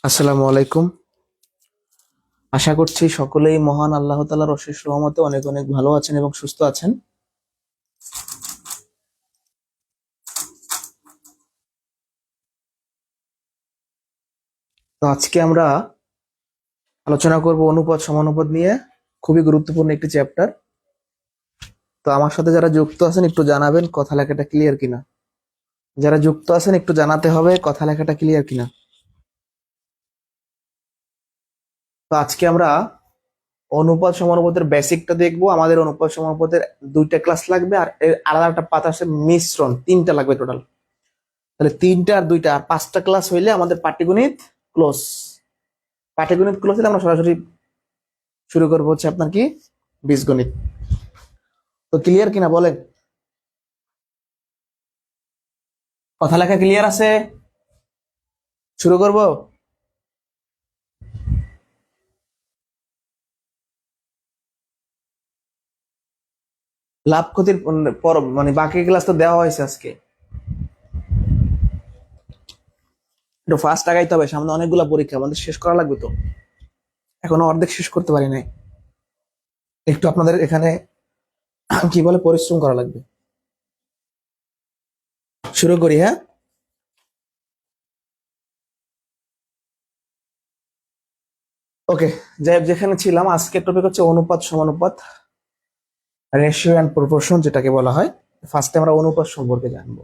আসসালামু আলাইকুম। আশা করছি সকলেই মহান আল্লাহ তাআলার অশেষ রহমতে অনেক অনেক ভালো আছেন এবং সুস্থ আছেন। তো আজকে আমরা আলোচনা করব অনুপাত সমানুপাত নিয়ে। খুবই গুরুত্বপূর্ণ একটি চ্যাপ্টার। তো আমার সাথে যারা যুক্ত আছেন একটু জানাবেন কথা লেখাটা ক্লিয়ার কিনা। যারা যুক্ত আছেন একটু জানাতে হবে কথা লেখাটা ক্লিয়ার কিনা। তো আজকে আমরা অনুপাত সমানুপাতের বেসিকটা দেখবো। আমাদের অনুপাত সমানুপাতের দুইটা ক্লাস লাগবে, আর এর আলাদা একটা পাতা আছে মিশ্রণ, তিনটা লাগবে টোটাল। তাহলে তিনটা আর দুইটা আর পাঁচটা ক্লাস হইলে আমাদের পাটিগণিত ক্লোজ। পাটিগণিত ক্লোজ হলে আমরা সরাসরি শুরু করবো হচ্ছে আপনার কি বীজগণিত। তো ক্লিয়ার কিনা বলেন, কথা লেখা ক্লিয়ার আছে? শুরু করব। লাভ ক্ষতির পর মানে বাকি ক্লাস তো দেওয়া হয়েছে আজকে, একটু ফাস্ট আগাইতে হবে, সামনে অনেকগুলা পরীক্ষা আমাদের শেষ করা লাগবে। তো এখনো অর্ধেক শেষ করতে পারি নাই, একটু আপনাদের এখানে কি বলে পরিশ্রম করা লাগবে। শুরু করি, হ্যাঁ? ওকে, যাই হোক, যেখানে ছিলাম আজকের টপিক হচ্ছে অনুপাত সমানুপাত, রেশিও অ্যান্ড প্রপোর্শন যেটাকে বলা হয়। ফার্স্টে আমরা অনুপাত সম্পর্কে জানবো।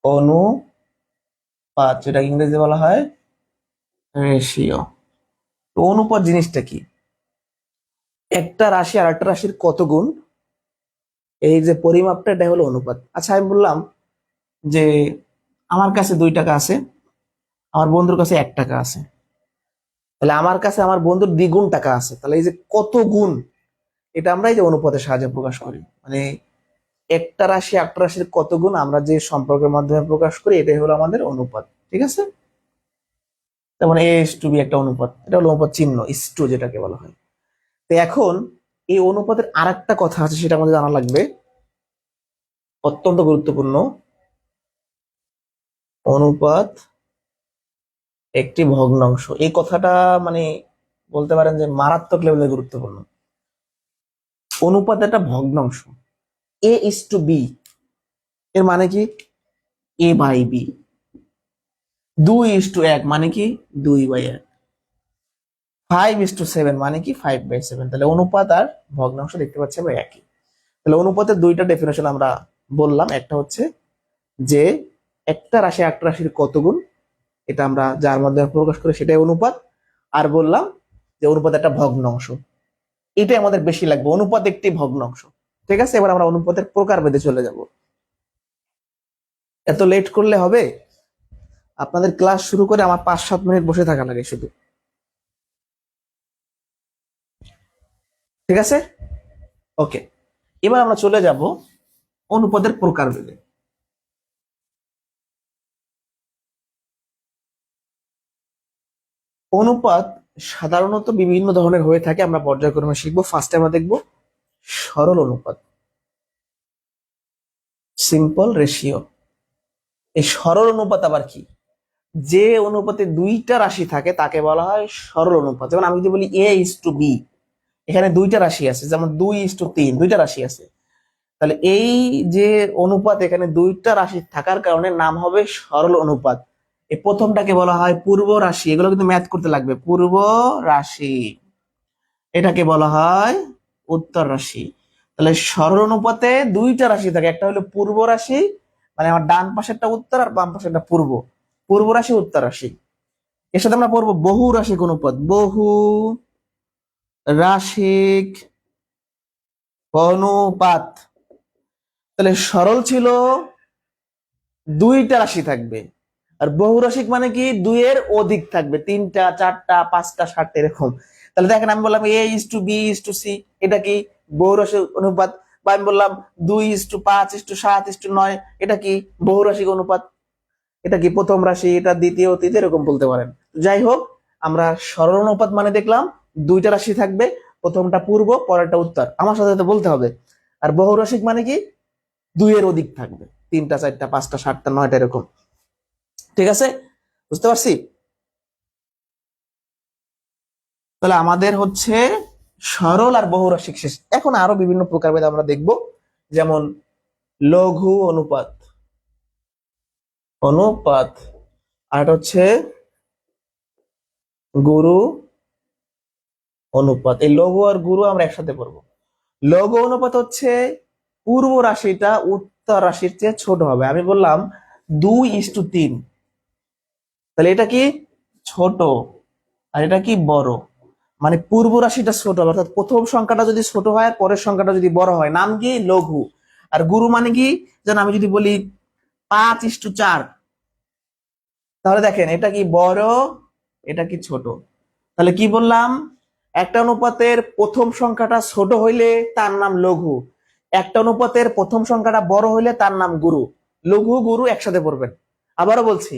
অনুপাত যেটা ইংরেজি বলা হয় রেশিও। তো অনুপাত জিনিসটা কি? একটা রাশি আর একটা রাশির কত গুণ, এই যে পরিমাপটা, এটা হলো অনুপাত। আচ্ছা, আমি বললাম যে আমার কাছে 2 টাকা আছে, আমার বন্ধুর কাছে 1 টাকা আছে। তাহলে আমার কাছে আমার বন্ধুর দ্বিগুণ টাকা আছে, তাহলে এই যে কত গুণ, এটা আমরা এই যে অনুপাতের সাহায্যে প্রকাশ করি। মানে একটা রাশি একটা রাশির কত গুণ আমরা যে সম্পর্কের মাধ্যমে প্রকাশ করি, এটাই হলো আমাদের অনুপাত। ঠিক আছে? যেমন এ ইস টু বি একটা অনুপাত, এটা হলো অনুপাত চিহ্ন, ইস টু যেটাকে বলা হয়। তো এখন এই অনুপাতের আর একটা কথা আছে, সেটা আমাদের জানা লাগবে, অত্যন্ত গুরুত্বপূর্ণ। অনুপাত একটি ভগ্নাংশ, এই কথাটা মানে বলতে পারেন যে মারাত্মক লেভেলে গুরুত্বপূর্ণ। অনুপাত একটা ভগ্নাংশ, এ ইস টু বি, এর মানে কি এ বাই বি। 2:1 মানে কি 2/1। 5:7 মানে কি 5/7। তাহলে অনুপাত আর ভগ্নাংশ দেখতে পাচ্ছি আমরা একই। তাহলে অনুপাতের দুইটা ডেফিনেশন আমরা বললাম। একটা হচ্ছে যে একটা রাশি একটা রাশির কত গুণ, এটা আমরা যার মাধ্যমে প্রকাশ করি সেটাই অনুপাত। আর বললাম যে অনুপাত একটা ভগ্নাংশ, এটাই আমাদের বেশি লাগবে, অনুপাত একটি ভগ্নাংশ। ঠিক আছে, এবার আমরা অনুপাতের প্রকারভেদে চলে যাব। এত লেট করলে হবে? আপনাদের ক্লাস শুরু করে আমার 5-7 মিনিট বসে থাকা লাগে শুধু। ঠিক আছে, ওকে। এবার আমরা চলে যাব অনুপাতের প্রকারভেদে। অনুপাত সাধারণত বিভিন্ন ধরনের হয়ে থাকে, আমরা পর্যায়ক্রমে শিখবো। ফার্স্টে আমরা দেখব সরল অনুপাত, সিম্পল রেশিও। এই সরল অনুপাত আবার কি? যে অনুপাতে দুইটা রাশি থাকে তাকে বলা হয় সরল অনুপাত। যেমন আমি যদি বলি এ ইস টু বি, এখানে দুইটা রাশি আছে, যেমন 2:3, দুইটা রাশি আছে। তাহলে এই যে অনুপাত, এখানে দুইটা রাশি থাকার কারণে নাম হবে সরল অনুপাত। এই প্রথমটাকে বলা হয় পূর্ব রাশি, এগুলো কিন্তু ম্যাথ করতে লাগবে। পূর্ব রাশি, এটাকে বলা হয় উত্তর রাশি। তাহলে সরল অনুপাতে দুইটা রাশি থাকে, একটা হলো পূর্ব রাশি, মানে আমার ডান পাশেরটা উত্তর আর বাম পাশেরটা পূর্ব। পূর্ব রাশি উত্তর রাশি। এর সাথে আমরা পড়বো বহু রাশিক অনুপাত, বহু রাশিক অনুপাত। তাহলে সরল ছিল দুইটা রাশি থাকবে, আর বহুরাশিক মানে কি দুইয়ের অধিক থাকবে, 3টা 4টা 5টা 7টা এরকম। তাহলে দেখেন, আমি বললাম A is to B is to C, এটা কি বহুরাশিক অনুপাত। বা আমি বললাম 2:5:7:9, এটা কি বহুরাশিক অনুপাত। এটা কি প্রথম রাশি, এটা দ্বিতীয় তৃতীয় এরকম বলতে পারেন। যাই হোক, আমরা সরল অনুপাত মানে দেখলাম দুইটা রাশি থাকবে, প্রথমটা পূর্ব পরেরটা উত্তর, আমার সাথে সাথে বলতে হবে। আর বহুরাশিক মানে কি দুইয়ের অধিক থাকবে, 3টা 4টা 5টা 7টা 9টা এরকম। ঠিক আছে, বুঝতে পারছি? তাহলে আমাদের হচ্ছে সরল আর বহুরাশিক শেষ। এখন আরো বিভিন্ন প্রকারভেদ আমরা দেখব, যেমন লঘু অনুপাত, অনুপাত, আর এটা হচ্ছে গুরু অনুপাত। এই লঘু আর গুরু আমরা একসাথে পড়বো। লঘু অনুপাত হচ্ছে পূর্ব রাশিটা উত্তর রাশির চেয়ে ছোট হবে। আমি বললাম 2:3, তাহলে এটা কি ছোট আর এটা কি বড়, মানে পূর্ব রাশিটা ছোট হবে, অর্থাৎ প্রথম সংখ্যাটা যদি ছোট হয় আর পরের সংখ্যাটা যদি বড় হয়, নাম কি লঘু। আর গুরু মানে কি, যেন আমি যদি বলি 5:4, তাহলে দেখেন এটা কি বড়, এটা কি ছোট। তাহলে কি বললাম, একটা অনুপাতের প্রথম সংখ্যাটা ছোট হইলে তার নাম লঘু, একটা অনুপাতের প্রথম সংখ্যাটা বড় হইলে তার নাম গুরু। লঘু গুরু একসাথে পড়বেন। আবারও বলছি,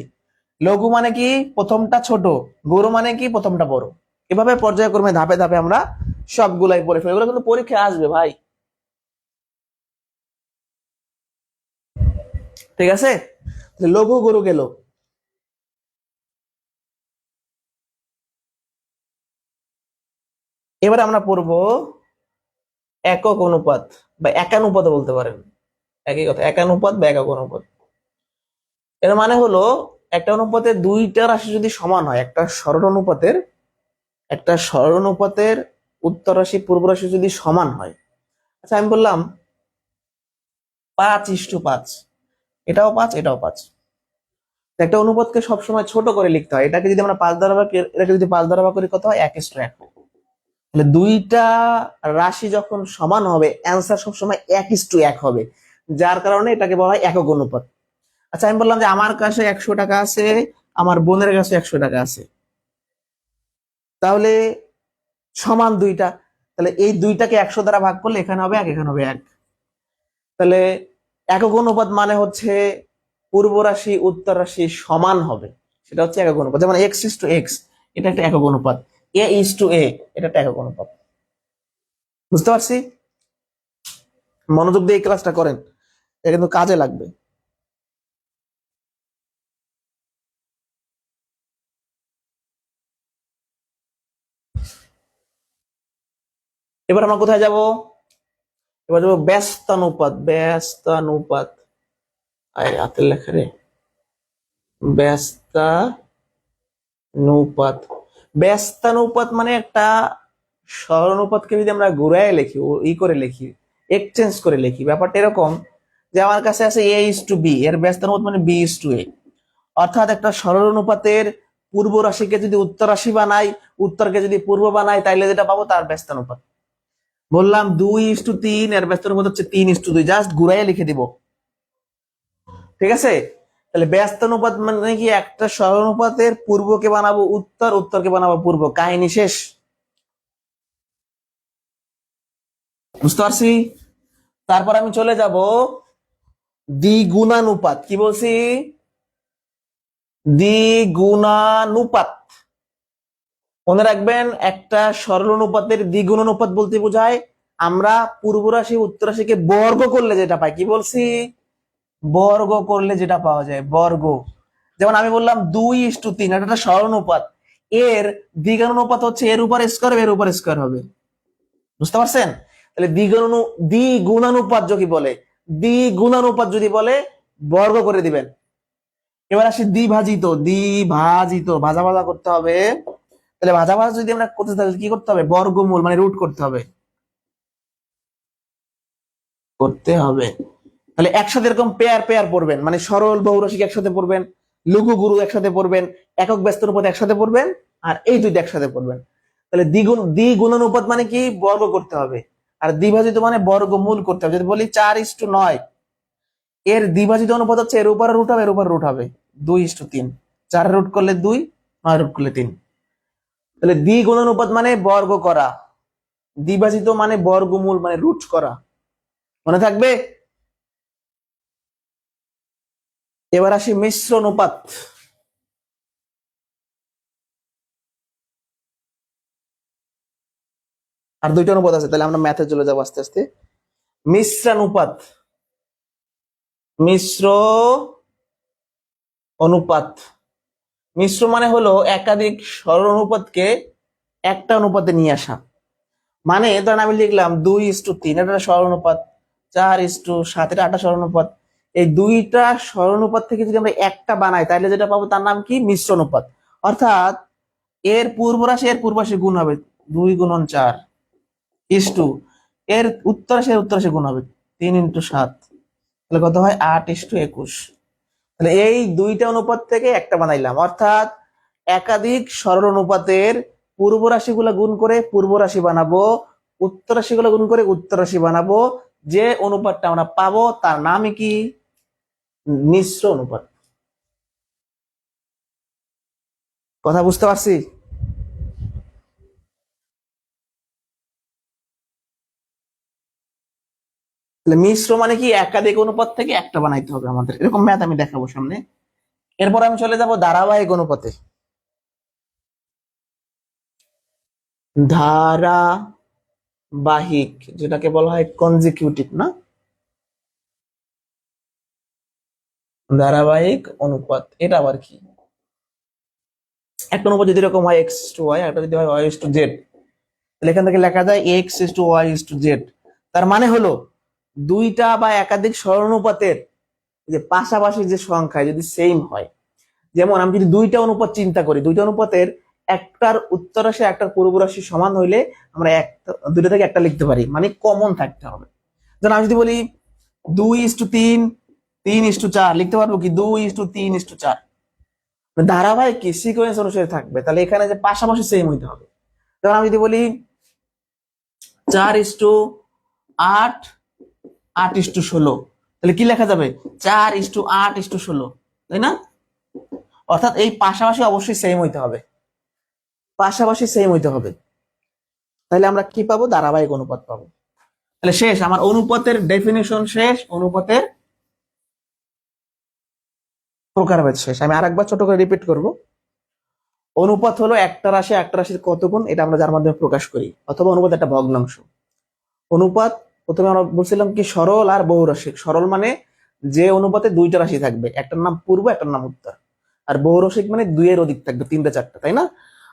লঘু মানে কি প্রথমটা ছোট, গুরু মানে কি প্রথমটা বড়। এভাবে পর্যায়ক্রমে ধাপে ধাপে আমরা সবগুলাই পড়ে ফেলবো, এগুলো কিন্তু পরীক্ষায় আসবে ভাই। ঠিক আছে, লঘু গুরু গেল। এবার আমরা পড়বো একক অনুপাত বা একানুপাত বলতে পারেন, একই কথা, একানুপাত বা একক অনুপাত। এর মানে হলো একটা অনুপাতের দুইটা রাশি যদি সমান হয়, একটা সরল অনুপাতের উত্তর রাশি পূর্ব রাশি যদি সমান হয়। আচ্ছা আমি বললাম 5:5, এটাও 5 এটাও 5। একটা অনুপাতকে সবসময় ছোট করে লিখতে হয়, এটাকে যদি আমরা 5 দ্বারা ভাগ, এটাকে যদি 5 দ্বারা ভাগ করি কত হয়, 1:1। তাহলে দুইটা রাশি যখন সমান হবে অ্যান্সার সবসময় 1:1 হবে, যার কারণে এটাকে বলা হয় একক অনুপাত। আচ্ছা আমি বললাম যে আমার কাছে 100 টাকা আছে, আমার বোনের কাছে 100 টাকা আছে, তাহলে সমান দুইটা, তাহলে এই দুইটাকে 100 দ্বারা ভাগ করলে এখানে হবে 1, এখানে হবে 1। তাহলে একক অনুপাত মানে হচ্ছে পূর্ব রাশি উত্তর রাশি সমান হবে, সেটা হচ্ছে একক অনুপাত। যেমন x:x, এটা একটা একক অনুপাত। a:a, এটা একটা একক অনুপাত। বুঝতে পারছি? মনোযোগ দিয়ে এই ক্লাসটা করেন, এটা কিন্তু কাজে লাগবে। এবার আমরা কোথায় যাব, এবার যাবো ব্যস্তানুপাত। ব্যস্তানুপাত, আয় হাতের লেখা রে, ব্যস্তানুপাত। ব্যস্তানুপাত মানে একটা সরলানুপাতকে যদি আমরা ঘুরায় লিখি, করে লিখি, এক্সচেঞ্জ করে লিখি, ব্যাপারটা এরকম যে আমার কাছে আছে a:b, এর ব্যস্তানুপাত মানে b:a। অর্থাৎ একটা সরল অনুপাতের পূর্ব রাশিকে যদি উত্তর রাশি বানাই, উত্তরকে যদি পূর্ব বানাই, তাইলে যেটা পাবো তার ব্যস্তানুপাত। বললাম 2:3, এর ব্যস্তানুপাত হচ্ছে 3:2, জাস্ট ঘুরাইয়া লিখে দিব। ঠিক আছে, তাহলে ব্যস্তানুপাত মানে কি একটা সরল অনুপাতের পূর্বকে বানাবো উত্তর, উত্তরকে বানাবো পূর্ব, কাহিনী শেষ। বুঝতে পারছি? তারপর আমি চলে যাব দ্বিগুণানুপাত। কি বলছি? দ্বিগুণানুপাত। মনে রাখবেন, একটা সরল অনুপাতের দ্বিগুণ অনুপাত বলতে বোঝায় আমরা পূর্ব রাশি উত্তর রাশিকে বর্গ করলে যেটা পাই। কি বলছি? বর্গ করলে যেটা পাওয়া যায়, বর্গ। যেমন আমি বললাম 2:3, এটা একটা সরল অনুপাত, এর দ্বিগুণ অনুপাত হচ্ছে এর উপর স্কয়ার, এর উপর স্কয়ার হবে। বুঝতে পারছেন? তাহলে দ্বিগুণানুপাত যদি বলে, দ্বিগুণানুপাত যদি বলে বর্গ করে দিবেন। এবার আসি দ্বিভাজিত। দ্বিভাজিত ভাজা ভাজা করতে হবে, তাহলে ভাজা ভাজা যদি আমরা করতে, তাহলে কি করতে হবে, বর্গমূল মানে রুট করতে হবে, তাহলে একসাথে এরকম পেয়ার পেয়ার পড়বেন, মানে সরল বহুরাশিক একসাথে পড়বেন, লঘু গুরু একসাথে পড়বেন, একক ব্যস্ত অনুপাত একসাথে পড়বেন, আর এই দুইটা একসাথে পড়বেন। তাহলে দ্বিগুণানুপাত মানে কি, বর্গ করতে হবে, আর দ্বিভাজিত মানে বর্গমূল করতে হবে। যদি বলি 4:9, এর দ্বিভাজিত অনুপাত হচ্ছে এর উপরে রুট হবে, এর উপরে রুট হবে 2:3, 4 রুট করলে 2, 9 রুট করলে 3। তাহলে দ্বিগুণানুপাত মানে বর্গ করা, দ্বিভাজিত মানে বর্গমূল মানে রুট করা। মনে থাকবে? এবার আসি মিশ্র অনুপাত। আর দুইটা অনুপাত আছে, তাহলে আমরা ম্যাথে চলে যাবো আস্তে আস্তে। মিশ্রানুপাত, মিশ্র অনুপাত, মিশ্র মানে হলো একাধিক সরল অনুপাতকে একটা অনুপাতে নিয়ে আসা। মানে ধরেন আমি লিখলাম 2:3, এটা একটা সরল অনুপাত, 4:7, এটা একটা সরল অনুপাত। এই দুইটা সরল অনুপাত থেকে যদি আমরা একটা বানাই তাহলে যেটা পাবো তার নাম কি? মিশ্র অনুপাত। অর্থাৎ এর পূর্ব রাশি এর পূর্ব রাশি গুণ হবে 2 × 4 এর উত্তর রাশি এর উত্তর রাশি গুণ হবে 3 × 7, তাহলে কত হয়? 8:21। তাহলে এই দুইটা অনুপাত থেকে একটা বানাইলাম, অর্থাৎ একাধিক সরল অনুপাতের পূর্ব রাশিগুলো গুণ করে পূর্ব রাশি বানাবো, উত্তর রাশিগুলো গুণ করে উত্তর রাশি বানাবো। যে অনুপাতটা আমরা পাবো তার নামই কি? মিশ্র অনুপাত। কথা বুঝতে পারছি? তাহলে মিশ্র মানে কি? একাধিক অনুপাত থেকে একটা বানাইতে হবে আমাদের। এরকম ম্যাথ আমি দেখাবো সামনে। এরপর আমি চলে যাব ধারাবাহিক অনুপাতে। ধারাবাহিক, যেটাকে বলা হয় কনজিকিউটিভ, না? ধারাবাহিক অনুপাত এটা আবার কি? একটা অনুপাত যদি এরকম হয় x/y, একটা যদি হয় y/z, তাহলে এখান থেকে লেখা যায় x/y/z। তার মানে হলো দুইটা বা একাধিক সরলানুপাতের যে পাশাপাশি যে সংখ্যা যদি সেম হয়, যেমন আমি যদি দুইটা অনুপাত চিন্তা করি, দুইটা অনুপাতের একটার উত্তর রাশি একটার পূর্ব রাশি সমান হইলে আমরা দুইটা থেকে একটা লিখতে পারি, মানে কমন থাকতে হবে। যেমন আমি যদি বলি 2:3, 3:4, লিখতে পারবো কি? 2:3:4। ধারাবাহিক কি সিকোয়েন্স অনুসারে থাকবে, তাহলে এখানে যে পাশাপাশি সেম হইতে হবে। যেমন আমি যদি বলি 4:8, 8:16, তাহলে কি লেখা যাবে? 4:8:16, তাই না? অর্থাৎ এই পাশাপাশি অবশ্যই সেম হইতে হবে, পাশাপাশি সেম হইতে হবে। তাহলে আমরা কি পাবো? ধারাবাহিক অনুপাত পাবো। তাহলে শেষ আমার অনুপাতের ডেফিনিশন শেষ, অনুপাতের প্রকারভেদ শেষ। আমি আরেকবার ছোট করে রিপিট করব। অনুপাত হলো একটা রাশি একটা রাশির কত গুণ, এটা আমরা যার মাধ্যমে প্রকাশ করি, অথবা অনুপাত একটা ভগ্নাংশ। অনুপাত প্রথমে আমরা বলছিলাম কি সরল আর বহুরাশিক। সরল মানে যে অনুপাতে দুইটা রাশি থাকবে, একটার নাম পূর্ব একটার নাম উত্তর। আর বহুরসিক মানে দুইয়ের অধিক থাকবে, 3টা 4টা, তাই না?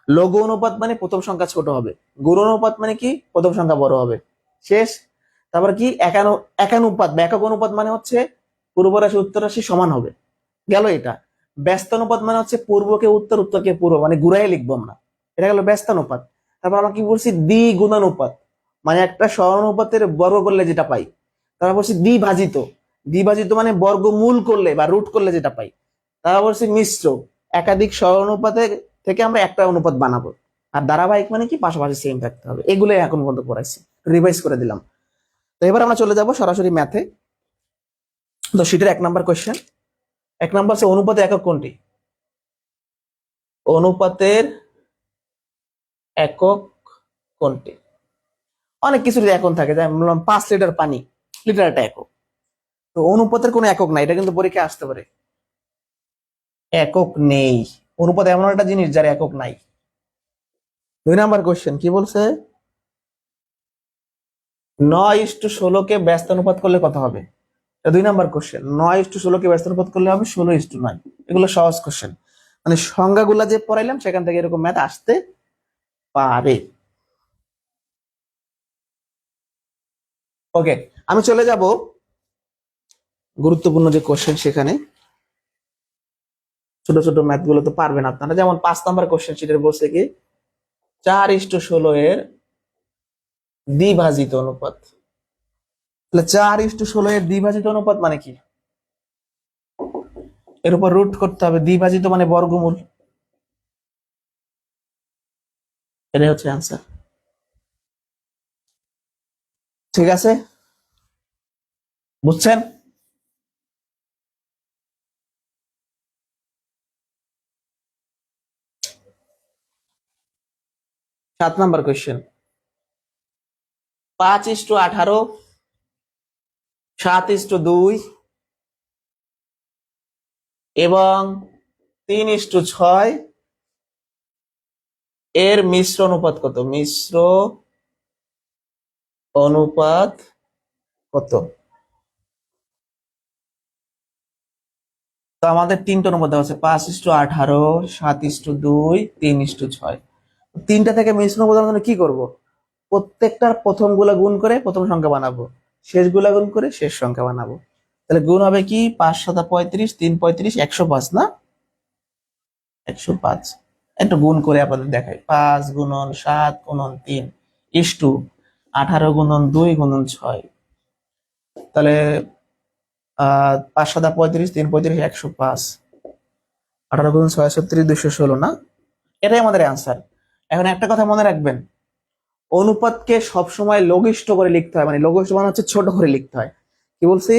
লঘু অনুপাত মানে প্রথম সংখ্যা ছোট হবে। গুণ অনুপাত মানে কি? প্রথম সংখ্যা বড় হবে। শেষ। তারপর কি? একানুপাত বা একক অনুপাত মানে হচ্ছে পূর্ব রাশি উত্তর রাশি সমান হবে, গেল এটা। ব্যস্ত অনুপাত মানে হচ্ছে পূর্বকে উত্তর উত্তরকে পূর্ব, মানে ঘুরাই লিখবো আমরা, এটা গেল ব্যস্ত অনুপাত। তারপর আমরা কি বলছি? দ্বিগুণানুপাত, মানে একটা সরলানুপাতের বর্গ করলে যেটা পাই। তারপর বলছি দ্বিভাজিত, দ্বিভাজিত মানে বর্গমূল করলে বা রুট করলে যেটা পাই। তারপর বলছি মিশ্র, একাধিক সরলানুপাতের থেকে আমরা একটা অনুপাত বানাবো। আর ধারাবাহিক মানে কি? পাশাপাশি সেম থাকতে হবে। এগুলো এখন পর্যন্ত পড়াইছি, রিভাইজ করে দিলাম। তো এবার আমরা চলে যাব সরাসরি ম্যাথে। তো সেটার 1 নম্বর কোয়েশ্চেন। 1 নম্বর হচ্ছে অনুপাতের একক কোনটি? অনুপাতের একক কোনটি? অনেক কিছু একক থাকে, যেমন বললাম 5 লিটার পানি, লিটার একটা একক। তো অনুপাতের কোনো একক নাই, এটা কিন্তু পরীক্ষায় আসতে পারে। একক নেই, অনুপাত এমন একটা জিনিস যার একক নাই। 2 নম্বর কোয়েশ্চেন কি বলছে? 9:16 ব্যস্ত অনুপাত করলে কত হবে? 2 নম্বর কোয়েশ্চেন, 9:16 ব্যস্ত অনুপাত করলে হবে 16:9। এগুলো সহজ কোয়েশ্চেন, মানে সংজ্ঞাগুলা যে পড়াইলাম সেখান থেকে এরকম ম্যাথ আসতে পারে। ওকে, আমি চলে যাব গুরুত্বপূর্ণ যে কোশ্চেন সেখানে। ছোট ছোট ম্যাথ গুলো তো পারবেন আপনারা। যেমন 5 নম্বর কোশ্চেন সেটা বলছে কি 4:16 এর দ্বিভাজিত অনুপাত। তাহলে 4:16 এর দ্বিভাজিত অনুপাত মানে কি? এর উপর রুট করতে হবে, দ্বিভাজিত মানে বর্গমূল, এটাই হচ্ছে আনসার। ঠিক আছে, বুঝছেন? সাত নাম্বার কোয়েশ্চেন, 5:18, 7:2 এবং 3:6 এর মিশ্র অনুপাত কত? মিশ্র অনুপাত কত? তো আমাদের তিনটা অনুপাত দেওয়া আছে, 5:18, 7:2, 3:6। তিনটা থেকে মিশ্র অনুপাত বানানোর জন্য কি করব? প্রত্যেকটার প্রথম গুলা গুণ করে প্রথম সংখ্যা বানাবো, শেষ গুলা গুণ করে শেষ সংখ্যা বানাবো। তাহলে গুণ হবে কি, 5×7=35, 3×35 105 না, 105। একটু গুণ করে আপনাদের দেখাই, 5×7=3:18×2×6। তাহলে 5×7=35, 3×35 105, 18×6=36, 216 না, এটাই আমাদের অ্যান্সার। এখন একটা কথা মনে রাখবেন, অনুপাতকে সবসময় লঘিষ্ঠ করে লিখতে হয়, মানে লঘিষ্ঠ মানে হচ্ছে ছোট করে লিখতে হয়। কি বলছি?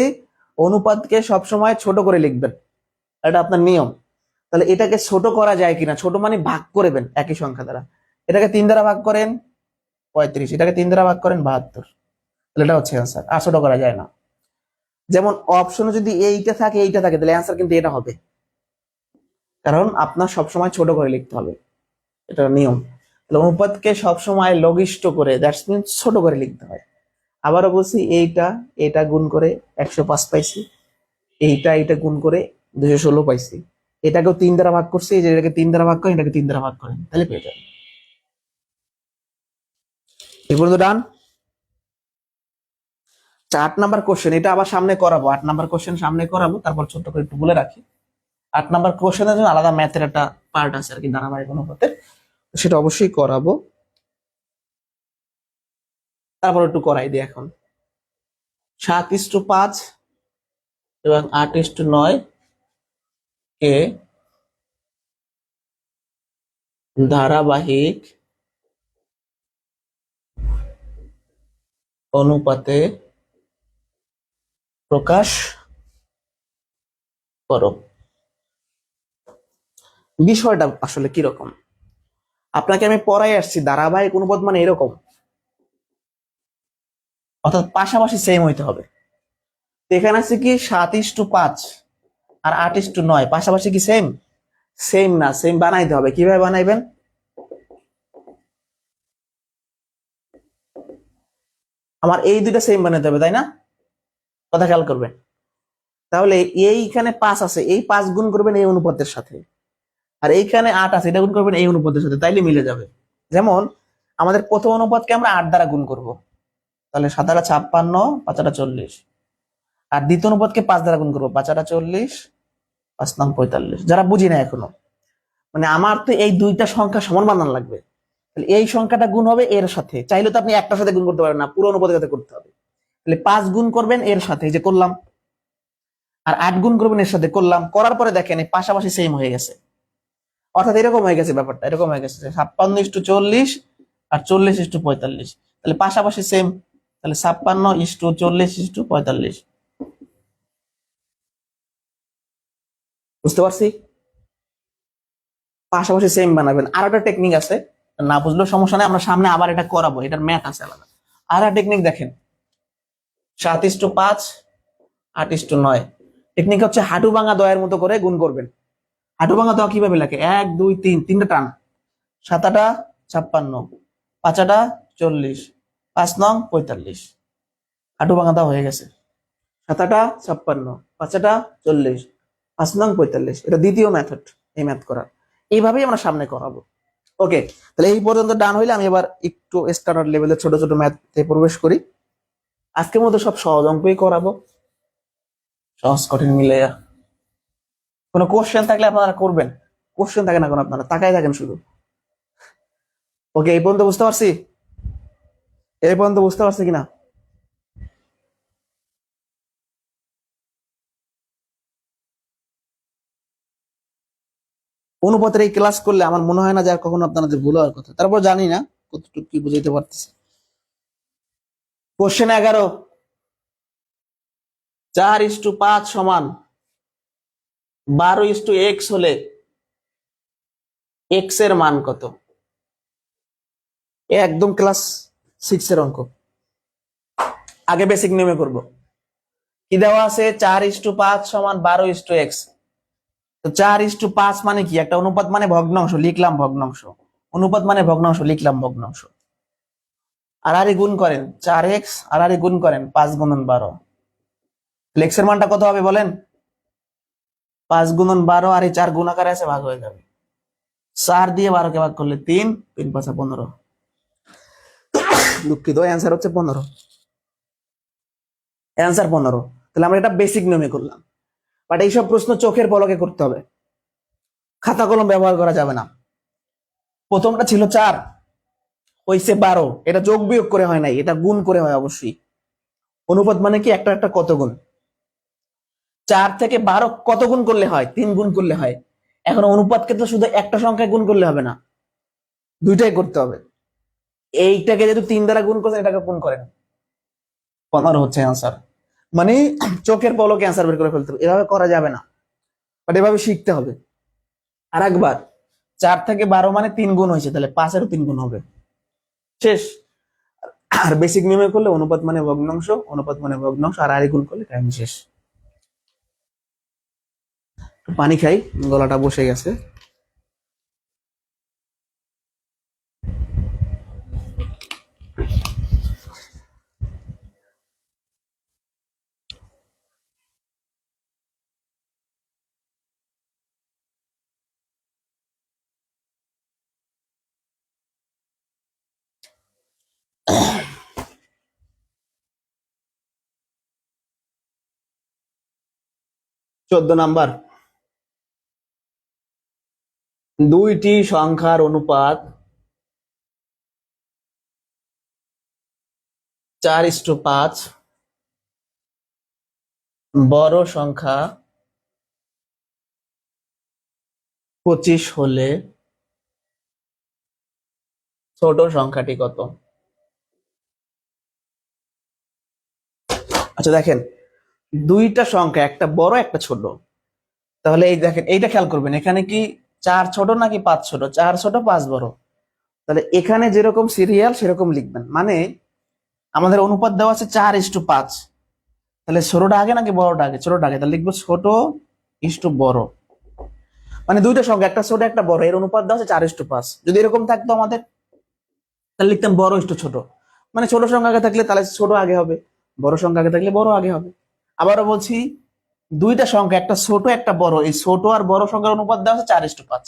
অনুপাতকে সবসময় ছোট করে লিখবেন, এটা আপনার নিয়ম। তাহলে এটাকে ছোট করা যায় কিনা, ছোট মানে ভাগ করবেন একই সংখ্যা দ্বারা। এটাকে 3 দ্বারা ভাগ করেন 35, এটাকে 3 দ্বারা ভাগ করেন 72। তাহলে এটা হচ্ছে অ্যান্সার, আর ছোট করা যায় না। যেমন অপশনে যদি এইটা থাকে এইটা থাকে, তাহলে অ্যান্সার কিন্তু এটা হবে, কারণ আপনার সবসময় ছোট করে লিখতে হবে, এটা নিয়ম। তাহলে অনুপাতকে সবসময় লঘিষ্ঠ করে, দ্যাটস মিনস ছোট করে লিখতে হয়। আবারও বলছি, এটা গুণ করে 105 পাইছি, এইটা গুণ করে 216 পাইছি, এটাকেও 3 দ্বারা ভাগ করছি, এই যে এটাকে 3 দ্বারা ভাগ করেন, এটাকে 3 দ্বারা ভাগ করেন, তাহলে পেয়ে যাবেন। এই পর্যন্ত ডান। 8 নাম্বার কোশ্চেন, এটা আবার সামনে করাবো, 8 নাম্বার কোশ্চেন সামনে করাবো, তারপর ছোট্ট করে একটু বলে রাখি। 8 নাম্বার কোশ্চেনের জন্য আলাদা ম্যাথের একটা পার্ট আছে আর কি, ধারাবাহিক অনুপাতের, সেটা অবশ্যই করাবো। তারপর একটু করাই দিই এখন। 7:5 এবং 8:9 কে ধারাবাহিক অনুপাতে প্রকাশ করো। বিষয়টা আসলে কিরকম, আপনাকে আমি পড়াই আসছি, ধারাবাহিক অনুপাত মানে এরকম, অর্থাৎ পাশাপাশি সেম হইতে হবে। এখানে আছে কি 7:5 আর 8:9, পাশাপাশি কি সেম? সেম না, সেম বানাইতে হবে। কিভাবে বানাইবেন? আমার এই দুইটা সেম বানাইতে হবে, তাই না? কথা খেয়াল করবেন। তাহলে এইখানে 5 আছে, এই 5 গুণ করবেন এই অনুপাতের সাথে, আর এইখানে 8 আছে, এটা গুণ করবেন এই অনুপাতের সাথে, তাইলে মিলে যাবে। যেমন আমাদের প্রথম অনুপাতকে আমরা 8 দ্বারা গুণ করব, তাহলে 7×8 = 56, 5×40। আর দ্বিতীয় অনুপাতকে 5 দ্বারা গুণ করবো, 5×40, 5×9 = 45। যারা বুঝি না এখনো, মানে আমার তো এই দুইটা সংখ্যা সমান বানানো লাগবে, তাহলে এই সংখ্যাটা গুণ হবে এর সাথে, চাইলে তো আপনি একটার সাথে গুণ করতে পারবেন না, পুরো অনুপাতের সাথে করতে হবে। তাহলে 5 গুণ করবেন এর সাথে, এই যে করলাম, আর 8 গুণ করবেন এর সাথে, করলাম। করার পরে দেখেন এই পাশাপাশি সেম হয়ে গেছে, অর্থাৎ এরকম হয়ে গেছে, ব্যাপারটা এরকম হয়ে গেছে, 56:40 আর 40:45, তাহলে পাশাপাশি সেম। তাহলে 56:40:45। বুঝতে পারছি? পাশাপাশি সেম বানাবেন। আর একটা টেকনিক আছে, না বুঝলেও সমস্যা নেই, আমরা সামনে আবার এটা করাবো, এটার ম্যাথ আছে আলাদা। আর একটা টেকনিক দেখেন, 7:5, 8:9। টেকনিক হচ্ছে হাঁটু ভাঙা দয়ের মতো করে গুণ করবেন। হাঁটু ভাঙা দোয়া কিভাবে লাগে? 1 2 3, তিনটা টান। 7×8 = 56, 5×8 = 40, 5×9 = 45। হাঁটু ভাঙা দেওয়া হয়ে গেছে। 7×8 = 56, 5×8 = 40, 5×9 = 45। এটা দ্বিতীয় মেথড এই ম্যাথ করার। এইভাবেই আমরা সামনে করাবো। ওকে, তাহলে এই পর্যন্ত ডান হইলে আমি এবার একটু স্ট্যান্ডার্ড লেভেলের ছোট ছোট ম্যাথে প্রবেশ করি। আজকের মতো সব সহজ অঙ্কই করাবো, সহজ কঠিন মিলে। কোনো কোশ্চেন থাকলে আপনারা করবেন, কোশ্চেন থাকে না কোনো, আপনারা তাকাই থাকেন শুধু। ওকে, এই পর্যন্ত বুঝতে পারছি, এই পর্যন্ত বুঝতে পারছি কিনা? অনুপাতের এই ক্লাস করলে আমার মনে হয় না যে আর কখনো আপনাদের ভুল হওয়ার কথা। তারপর জানি না কতটুকু কি বুঝাইতে পারতেছে। কোশ্চেন 11, 4:5 সমান 12:x হলে x এর মান কত? এ একদম ক্লাস 6 এর অঙ্ক। আগে বেসিক নিয়মে করব। কি দেওয়া আছে? 4:5 সমান 12:x। তো 4:5 মানে কি? একটা অনুপাত মানে ভগ্নাংশ, লিখলাম ভগ্নাংশ। অনুপাত মানে ভগ্নাংশ, লিখলাম ভগ্নাংশ। আর গুণ করেন 4x, আর গুণ করেন 5 × 12। x এর মানটা কত হবে বলেন? 5 গুণন 12 আর এই 4 গুণাকারে আছে, ভাগ হয়ে যাবে। 4 দিয়ে 12 কে ভাগ করলে 3, 3 5 15। দুঃখিত, অ্যান্সার হচ্ছে 15। অ্যান্সার 15। তাহলে আমরা এটা বেসিক নিয়মে করলাম, বাট এইসব প্রশ্ন চোখের পলকে করতে হবে, খাতা কলম ব্যবহার করা যাবে না। প্রথমটা ছিল 4, হইছে 12, এটা যোগ বিয়োগ করে হয় নাই, এটা গুণ করে হয় অবশ্যই। অনুপাত মানে কি, একটা একটা কত গুণ। 4 থেকে 12 কত গুণ করলে হয়? 3 গুণ করলে হয়। এখন অনুপাতকে তো শুধু একটা সংখ্যায় গুণ করলে হবে না, দুইটাই করতে হবে। এইটাকে যেহেতু 3 দ্বারা গুণ করছেন, এটাকে গুণ করেন, 15 হচ্ছে অ্যান্সার। মানে চোখের পলকে অ্যান্সার বের করে ফেলতে হবে, এভাবে করা যাবে না, বাট এভাবে শিখতে হবে। আর একবার 4 থেকে 12 মানে 3 গুণ হয়েছে, তাহলে 5-এরও 3 গুণ হবে, শেষ। আর বেসিক নিয়মে করলে অনুপাত মানে ভগ্নাংশ, অনুপাত মানে ভগ্নাংশ, আর আড়াই গুণ করলে কাহিনী শেষ। পানি খাই, গলাটা বসে গেছে। চোদ্দ নাম্বার, দুইটি সংখ্যার অনুপাত 4:5, বড় সংখ্যা 25 হলে ছোট সংখ্যাটি কত? আচ্ছা দেখেন, দুইটা সংখ্যা, একটা বড় একটা ছোট। তাহলে এই দেখেন, এইটা খেয়াল করবেন, এখানে কি 4 ছোট নাকি 5 ছোট? 4 ছোট 5 বড়। তাহলে এখানে যেরকম সিরিয়াল সেরকম লিখবেন, মানে আমাদের অনুপাত দেওয়া আছে 4:5, তাহলে ছোটটা আগে নাকি বড়টা আগে? ছোটটা আগে, তাহলে লিখবো ছোট ইস্টু বড়। মানে দুইটা সংখ্যা, একটা ছোট একটা বড়, এর অনুপাত দেওয়া আছে 4:5। যদি এরকম থাকতো আমাদের, তাহলে লিখতাম বড় ইস্টু ছোট। মানে ছোট সংখ্যা আগে থাকলে তাহলে ছোট আগে হবে, বড় সংখ্যা আগে থাকলে বড় আগে হবে। আবারও বলছি, দুইটা সংখ্যা, একটা ছোট একটা বড়, এই ছোট আর বড় সংখ্যার অনুপাত দেওয়া আছে 4:5।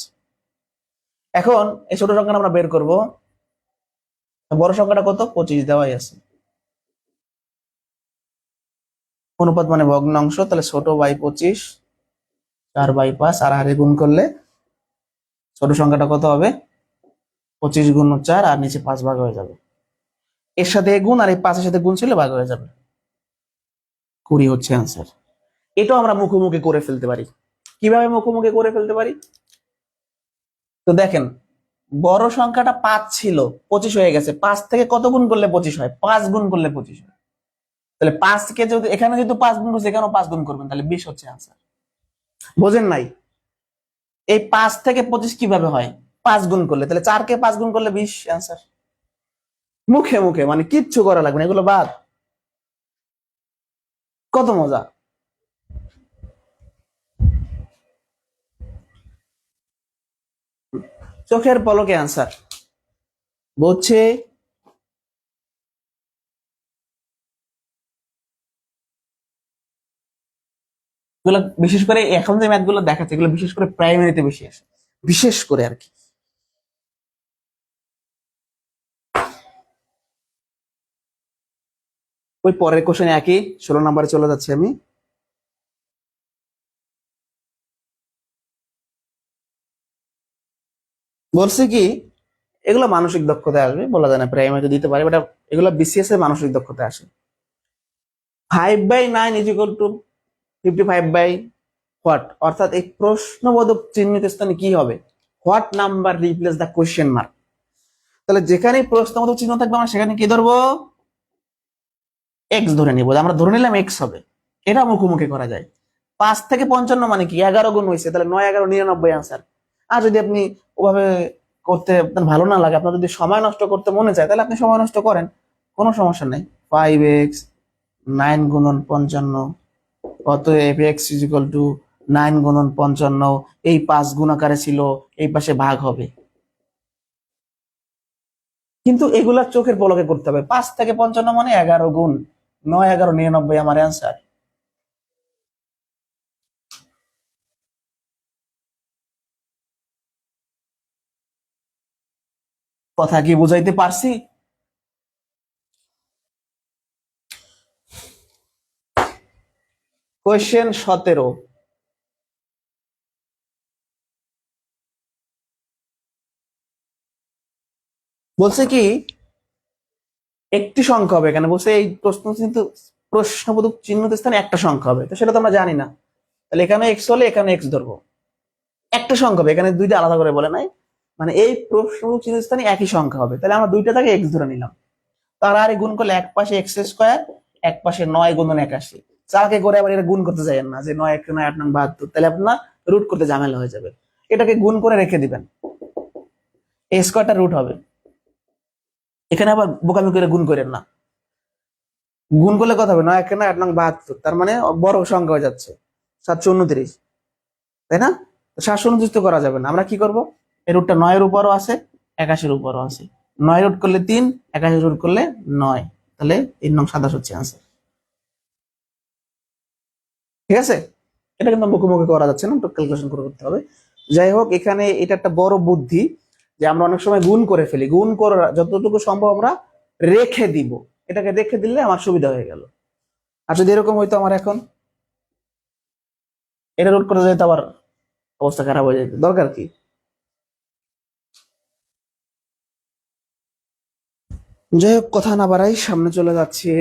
এখন এই ছোট সংখ্যাটা আমরা বের করব, বড় সংখ্যাটা কত? 25 দেওয়াই আছে। অনুপাত মানে ভগ্নাংশ, তাহলে ছোট বাই 25, 4/5, আর হারে গুণ করলে ছোট সংখ্যাটা কত হবে? 25 গুণ 4, আর নিচে 5 ভাগ হয়ে যাবে। এর সাথে গুণ, আর এই 5-এর সাথে গুণ ছিল, ভাগ হয়ে যাবে। 20 হচ্ছে অ্যান্সার। এটাও আমরা মুখোমুখি করে ফেলতে পারি। কিভাবে মুখোমুখি করে ফেলতে পারি? তো দেখেন, বড় সংখ্যাটা 5 ছিল, 25 হয়ে গেছে। 5 থেকে কত গুণ করলে 25 হয়? 5 গুণ করলে 25 হয়। তাহলে 5 কে যদি এখানে যেহেতু 5 গুণ করছে, এখানেও 5 গুণ করবেন, তাহলে 20 হচ্ছে অ্যান্সার। বোঝেন নাই? এই 5 থেকে 25 কিভাবে হয়? 5 গুণ করলে, তাহলে 4 কে 5 গুণ করলে 20 অ্যান্সার। মুখে মুখে, মানে কিচ্ছু করা লাগবে না, এগুলো বাদ। কত মজা! চোখের পলকে অ্যান্সার। বুঝছে? এগুলো বিশেষ করে এখন যে ম্যাথ গুলো দেখাচ্ছে, এগুলো বিশেষ করে প্রাইমারিতে বেশি আসে, বিশেষ করে আর কি। ওই পরের কোশ্চেন একই, 16 নম্বরে চলে যাচ্ছে আমি। বলছে কি, এগুলো মানসিক দক্ষতায় আসবে, বলা যায় না প্রাইমারিতে দিতে পারে, বাট এগুলো বিসিএস এর মানসিক দক্ষতায় আসে। 5/9 is equal to 55 by what? অর্থাৎ এই প্রশ্নবোধক চিহ্নিত স্থানে কি হবে? What number replace the question mark? তাহলে যেখানে প্রশ্নবোধক চিহ্ন থাকবে, আমরা সেখানে কি ধরবো? এক্স ধরে নিব, আমরা ধরে নিলাম এক্স হবে। এটা মুখোমুখি করা যায়। 5 থেকে 55 মানে কি? 11 গুণ হয়েছে, তাহলে 9 11 99 আনসার। আর যদি আপনি ওভাবে করতে আপনার ভালো না লাগে, আপনার যদি সময় নষ্ট করতে মনে চায়, তাহলে আপনি সময় নষ্ট করেন, কোনো সমস্যা নাই। 5x 9 গুণন 55, অতএব x ইজ ইকুয়াল টু 9 গুণন 55। এই 5 গুণ আকারে ছিল, এই পাশে ভাগ হবে। কিন্তু এগুলা চোখের পলকে করতে হবে। 5 থেকে 55 মানে 11 গুণ, 9 11 99 আমার অ্যান্সার। কথা কি বুঝাইতে পারছি? কোয়েশ্চেন 17 বলছে কি একটি সংখ্যা হবে, এখানে বলছে এই প্রশ্নবোধক চিহ্নিত স্থানে একটা সংখ্যা হবে, তো সেটা তো আমরা জানি না। তাহলে এখানে এক্স হলে এখানে এক্স ধরবো, একটা সংখ্যা হবে, এখানে দুইটা আলাদা করে বলে নাই, মানে এই প্রশ্নবোধক চিহ্নিত স্থানে একই সংখ্যা হবে, তাহলে আমরা দুইটা থেকে এক্স ধরে নিলাম। তার আর গুণ করলে এক পাশে এক্স স্কোয়ার, এক পাশে 9 গুণন 81, চাকে করে আবার এটা গুণ করতে যাবেন না, যে 9 × 9 = 8 × 72, তাহলে আপনার রুট করতে ঝামেলা হয়ে যাবে। এটাকে গুণ করে রেখে দিবেন, এই স্কোয়ারটা রুট হবে। এখানে আবার বোকামি করে গুণ করেন না, গুণ করলে কত হবে, 9 × 9 = 8 × 72, তার মানে বড় সংখ্যা হয়ে যাচ্ছে 729, তাই না? 729 তো করা যাবে না, আমরা কি করব, এই রুটটা 9-এর উপরও আছে 81-এর উপরও আছে, 9 রুট করলে 3, 81 রুট করলে 9, তাহলে 3×9 = 27 হচ্ছে আনসার। ঠিক আছে, এটা কিন্তু মুখোমুখি করা যাচ্ছে না, তো ক্যালকুলেশন করে করতে হবে। যাই হোক, এখানে এটা একটা বড় বুদ্ধি যে আমরা অনেক সময় গুণ করে ফেলি, গুণ করে যতটুকু সম্ভব আমরা রেখে দিব, এটাকে রেখে দিলে আমার সুবিধা হয়ে গেল। আর যদি এরকম হইতো আমার এখন এটা রোড করে যেতে আবার অবস্থা খারাপ হয়ে যেত, দরকার কি? যাই হোক, কথা না বাড়াই, সামনে চলে যাচ্ছে।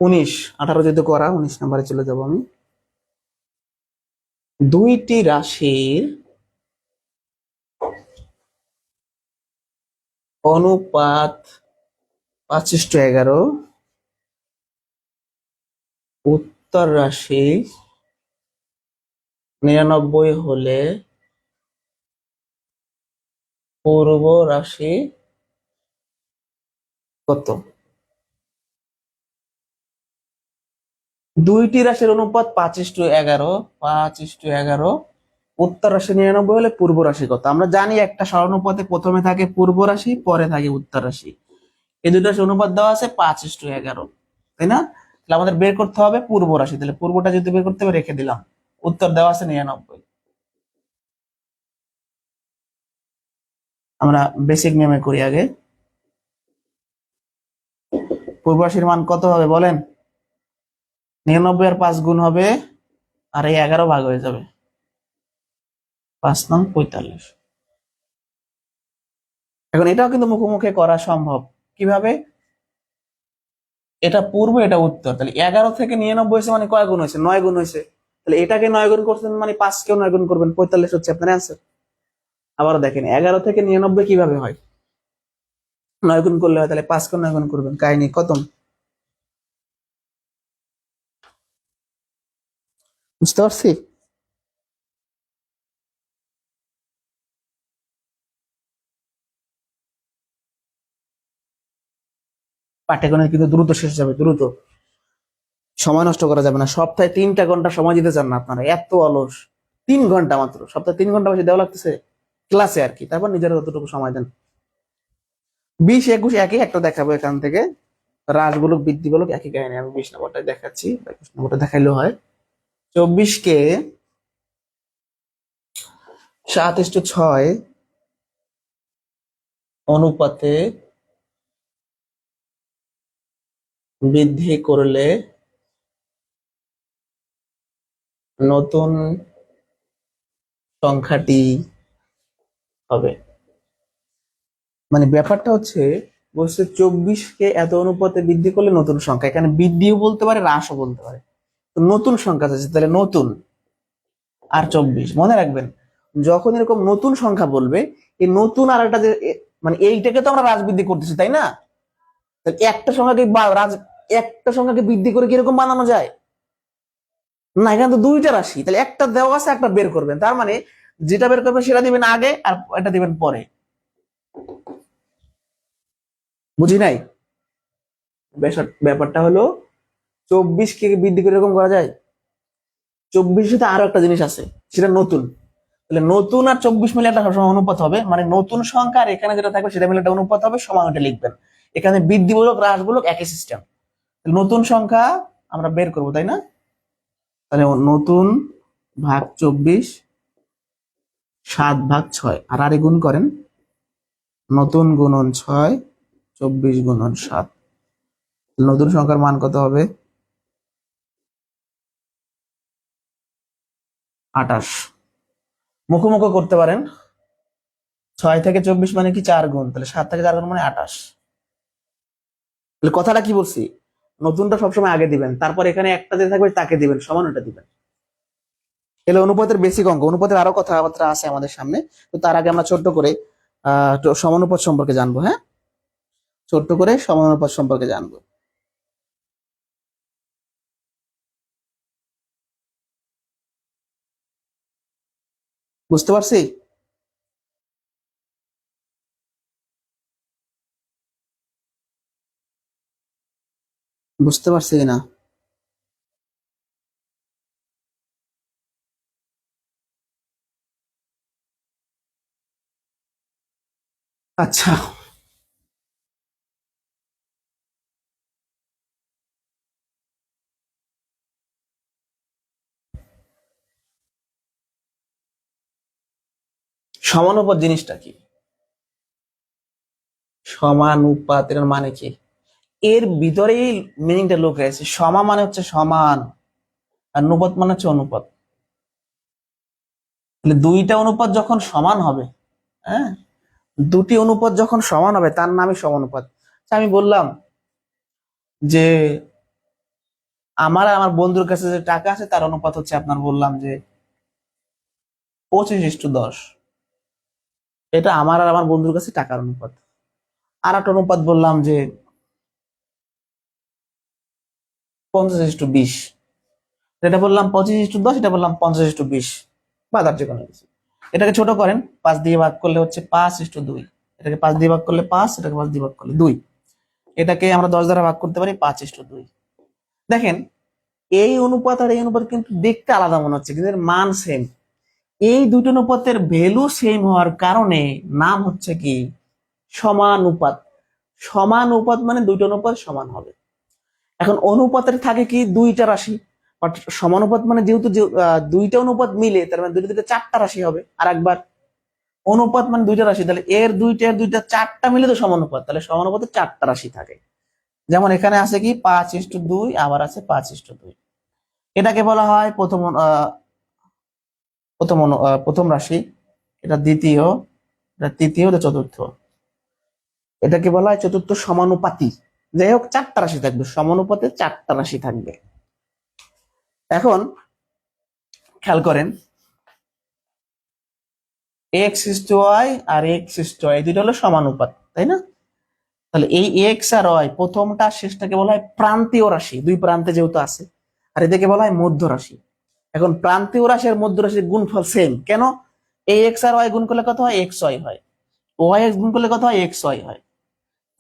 উনিশ, 18 যদি করা, 19 নম্বরে চলে যাব আমি। দুইটি রাশির অনুপাত 5:11, উত্তর রাশি 99 হলে পূর্ব রাশি কত? দুইটি রাশির অনুপাত 5:11, 5:11, উত্তর রাশি 99 হলে পূর্ব রাশি কত? আমরা জানি একটা সরানুপাতে প্রথমে থাকে পূর্ব রাশি, পরে থাকে উত্তর রাশি। এই দুটো রাশির অনুপাত দেওয়া আছে 5:11, তাই না? তাহলে আমাদের বের করতে হবে পূর্ব রাশি, তাহলে পূর্বটা যদি বের করতে হবে রেখে দিলাম, উত্তর দেওয়া আছে 99। আমরা বেসিক নিয়মে করি আগে। পূর্ব রাশির মান কত হবে বলেন? 99 আর 5 গুণ হবে, আর এই 11 ভাগ হয়ে যাবে, 5×9 = 45। এখন এটাও কিন্তু মুখোমুখি করা সম্ভব, কিভাবে? এটা পূর্ব, এটা উত্তর, তাহলে 11 থেকে 99 হয়েছে মানে কয় গুণ হয়েছে? 9 গুণ হয়েছে। তাহলে এটাকে 9 গুণ করছেন মানে 5কেও 9 গুণ করবেন, 45 হচ্ছে আপনার অ্যান্সার। আবার দেখেন 11 থেকে 99 কিভাবে হয়, 9 গুণ করলে হয়, তাহলে 5কেও 9 গুণ করবেন, কাহিনী খতম। বুঝতে পারছি? পাঠ্যক্রমে কিন্তু দ্রুত শেষ যাবে, দ্রুত, সময় নষ্ট করা যাবে না। সপ্তাহে 3টা ঘন্টা সময় দিতে চান না আপনারা, এত অলস। 3 ঘন্টা মাত্র, সপ্তাহে 3 ঘন্টা বেশি দেওয়া লাগতেছে ক্লাসে আর কি, তারপর নিজেরা যতটুকু সময় দেন। 20, 21 একই, একটা দেখাবো এখান থেকে, হ্রাস বলুক বৃদ্ধি বলুক একই কাহিনী। আমি 20 নম্বরটা দেখাচ্ছি, 21 নম্বরটা দেখাইলেও হয়। 24কে 7:6 অনুপাতে বৃদ্ধি করলে নতুন সংখ্যাটি হবে। মানে ব্যাপারটা হচ্ছে, বলছে 24কে এত অনুপাতে বৃদ্ধি করলে নতুন সংখ্যা, এখানে বৃদ্ধিও বলতে পারে হ্রাসও বলতে পারে, তো নতুন সংখ্যা আছে, তাহলে নতুন আর 24 মনে রাখবেন, যখন এরকম নতুন সংখ্যা বলবে, এই নতুন আর একটা যে মানে এইটাকে তো আমরা হ্রাস বৃদ্ধি করতেছি, তাই না? তাহলে একটা সংখ্যাকে বৃদ্ধি করে কিরকম বানানো যায় না, এখানে তো দুইটা রাশি, তাহলে একটা দেওয়া আছে, একটা বের করবেন, তার মানে যেটা বের করবেন সেটা দিবেন আগে আর এটা দিবেন পরে। বুঝি নাই? ব্যাপারটা হলো 24কে বৃদ্ধি করে এরকম করা যায়, 24 সাথে আরো একটা জিনিস আছে, সেটা নতুন, তাহলে নতুন আর 24 মিলে একটা অনুপাত হবে, মানে নতুন সংখ্যা আর এখানে যেটা থাকবে সেটা মিলে একটা অনুপাত হবে, সমান ওটা লিখবেন। এখানে বৃদ্ধিমূলক হ্রাসমূলক একই সিস্টেম। নতুন সংখ্যা আমরা বের করব, তাই না? তাহলে নতুন ভাগ 24, 7/6, আর গুণ করেন, নতুন গুণন 6, 24 গুণন 7। নতুন সংখ্যার মান কত হবে? 28। মুখোমুখি করতে পারেন, 6 থেকে 24 মানে কি 4 গুণ, তাহলে 7 থেকে 4 গুণ মানে 28। তাহলে কথাটা কি বলছি, নতুনটা সবসময় আগে দিবেন, তারপর এখানে একটা যে থাকবে তাকে দিবেন, সমান ওটা দিবেন। এগুলো অনুপাতের বেসিক অঙ্ক। অনুপাতের আরো কথাবার্তা আছে আমাদের সামনে, তো তার আগে আমরা ছোট্ট করে সমানুপাত সম্পর্কে জানবো। হ্যাঁ, ছোট্ট করে সমানুপাত সম্পর্কে জানবো। বুঝতে পারছি? বুঝতে পারছি কিনা? আচ্ছা, সমানুপাত জিনিসটা কি? সমানুপাতের মানে কি? এর ভিতরেই মিনিংটা লুকিয়ে আছে। সমা মানে হচ্ছে সমান, আর অনুপাত মানে হচ্ছে অনুপাত। তাহলে দুইটা অনুপাত যখন সমান হবে, হ্যাঁ, দুটি অনুপাত যখন সমান হবে তার নামই সমানুপাত। আচ্ছা, আমি বললাম যে আমার আমার বন্ধুর কাছে যে টাকা আছে তার অনুপাত হচ্ছে, আপনার বললাম যে 25:10। এটা আমার আর আমার বন্ধুর কাছে টাকার অনুপাত। আর একটা অনুপাত বললাম যে 50:20। এটা বললাম 25:10, এটা বললাম 50:20, বা তার যে কোনো কিছু। এটাকে ছোট করেন, 5 দিয়ে ভাগ করলে হচ্ছে 5:2। এটাকে 5 দিয়ে ভাগ করলে 5, এটাকে 5 দিয়ে ভাগ করলে 2। এটাকে আমরা 10 দ্বারা ভাগ করতে পারি, 5:2। দেখেন, এই অনুপাত আর এই অনুপাত কিন্তু দেখতে আলাদা মনে হচ্ছে, কিন্তু এর মান সেম। এই দুটো অনুপাতের ভ্যালু সেম হওয়ার কারণে নাম হচ্ছে কি সমানুপাত। সমানুপাত মানে দুটো অনুপাত সমান হবে। এখন অনুপাতের থাকে কি দুইটা রাশি, বাট সমানুপাত মানে যেহেতু দুইটা অনুপাত মিলে, তার মানে দুইটা দুইটা 4টা রাশি হবে। আর একবার অনুপাত মানে দুইটা রাশি, তাহলে এর দুইটা 4টা মিলে তো সমানুপাত, তাহলে সমানুপাতে 4টা রাশি থাকে। যেমন এখানে আছে কি 5:2, আবার আছে 5:2। এটাকে বলা হয় প্রথম রাশি, এটা দ্বিতীয়, এটা তৃতীয়, এটা চতুর্থ। এটাকে বলা হয় চতুর্থ সমানুপাতি। যাই হোক, 4টা রাশি থাকবে, সমানুপাতে 4টা রাশি থাকবে। এখন খেয়াল করেন, x:y আর x:y, এই দুটো হলো সমানুপাত, তাই না? তাহলে এই x আর y প্রথমটা শেষটাকে বলা হয় প্রান্তীয় রাশি, দুই প্রান্তে যেহেতু আছে। আর এটাকে বলা হয় মধ্য রাশি। এখন প্রান্তীয় রাশি আর মধ্য রাশির গুণফল সেম কেন? এই x আর y গুণ করলে কত হয়? xy হয়। y x গুণ করলে কত হয়? xy হয়।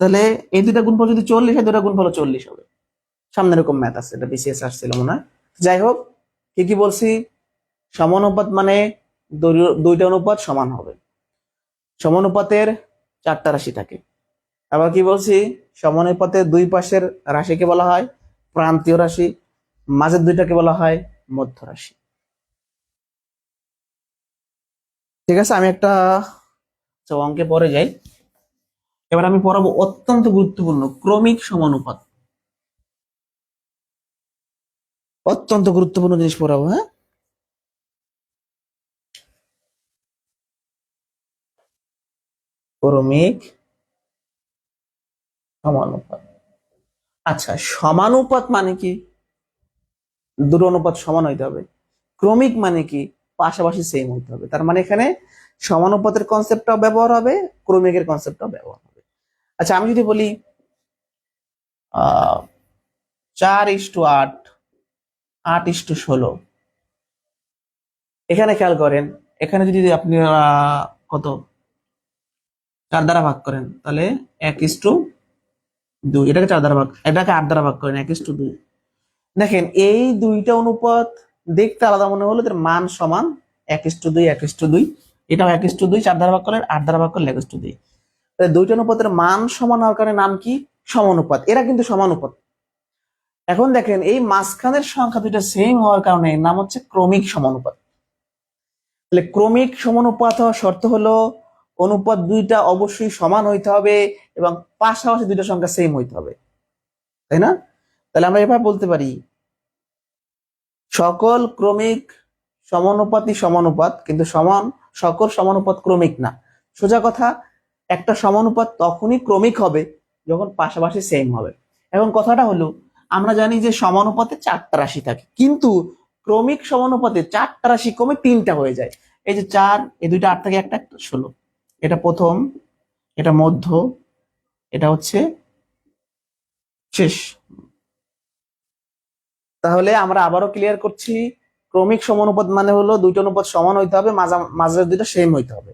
তাহলে এই দুটা গুণফল যদি 40 হয়, দুটা গুণফল 40 হবে। সামনে এরকম ম্যাথ আছে, এটা বিসিএস আসছিল মনে হয়। যাই হোক, কি কি বলছি, সমানুপাত মানে দুইটা অনুপাত সমান হবে, সমানুপাতের 4টা রাশি থাকে। আবার কি বলছি, সমানুপাতের দুই পাশের রাশিকে বলা হয় প্রান্তীয় রাশি, মাঝের দুইটাকে বলা হয় মধ্য রাশি। ঠিক আছে, আমি একটা অঙ্কে পরে যাই। এবার আমি পড়াবো অত্যন্ত গুরুত্বপূর্ণ ক্রমিক সমানুপাত। অত্যন্ত গুরুত্বপূর্ণ জিনিস পড়াবো। হ্যাঁ, ক্রমিক সমানুপাত। আচ্ছা, সমানুপাত মানে কি? দুটো অনুপাত সমান হইতে হবে। ক্রমিক মানে কি? পাশাপাশি সেম হইতে হবে। তার মানে এখানে সমানুপাতের কনসেপ্টটাও ব্যবহার হবে, ক্রমিকের কনসেপ্টটাও ব্যবহার হবে। আচ্ছা, আমি যদি বলি 4:8, 8:16, এখানে খেয়াল করেন, এখানে যদি আপনি কত 4 দ্বারা ভাগ করেন, তাহলে 1:2। এটাকে 4 দ্বারা ভাগ, এটাকে 8 দ্বারা ভাগ করেন, 1:2। দেখেন, এই দুইটা অনুপাত দেখতে আলাদা মনে হলো, এর মান সমান 1:2, 1:2। এটাও 1:2, 4 দ্বারা ভাগ করলে, 8 দ্বারা ভাগ করলে 1:2। দুইটা অনুপাতের মান সমান হওয়ার কারণে নাম কি? সমানুপাত, এরা কিন্তু সমানুপাত। এখন দেখেন এই মাঝখানের সংখ্যা দুইটা সেম হওয়ার কারণে এর নাম হচ্ছে ক্রমিক সমানুপাত। তাহলে ক্রমিক সমানুপাত হওয়ার শর্ত হলো অনুপাত দুইটা অবশ্যই সমান হইতে হবে এবং পাশাপাশি দুইটা সংখ্যা সেম হইতে হবে, তাই না? তাহলে আমরা এভাবে বলতে পারি সকল ক্রমিক সমানুপাতই সমানুপাত, কিন্তু সকল সমানুপাত ক্রমিক না। সোজা কথা, একটা সমানুপাত তখনই ক্রমিক হবে যখন পাশাপাশি সেম হবে। এখন কথাটা হলো, আমরা জানি যে সমানুপাতে 4টা রাশি থাকে, কিন্তু ক্রমিক সমানুপাতে 4টা রাশি কমে 3টা হয়ে যায়। এই যে 4, এই দুইটা 8 থেকে একটা 16, এটা প্রথম, এটা মধ্য, এটা হচ্ছে শেষ। তাহলে আমরা আবারও ক্লিয়ার করছি, ক্রমিক সমানুপাত মানে হলো দুইটা অনুপাত সমান হইতে হবে, মাঝের দুইটা সেম হইতে হবে।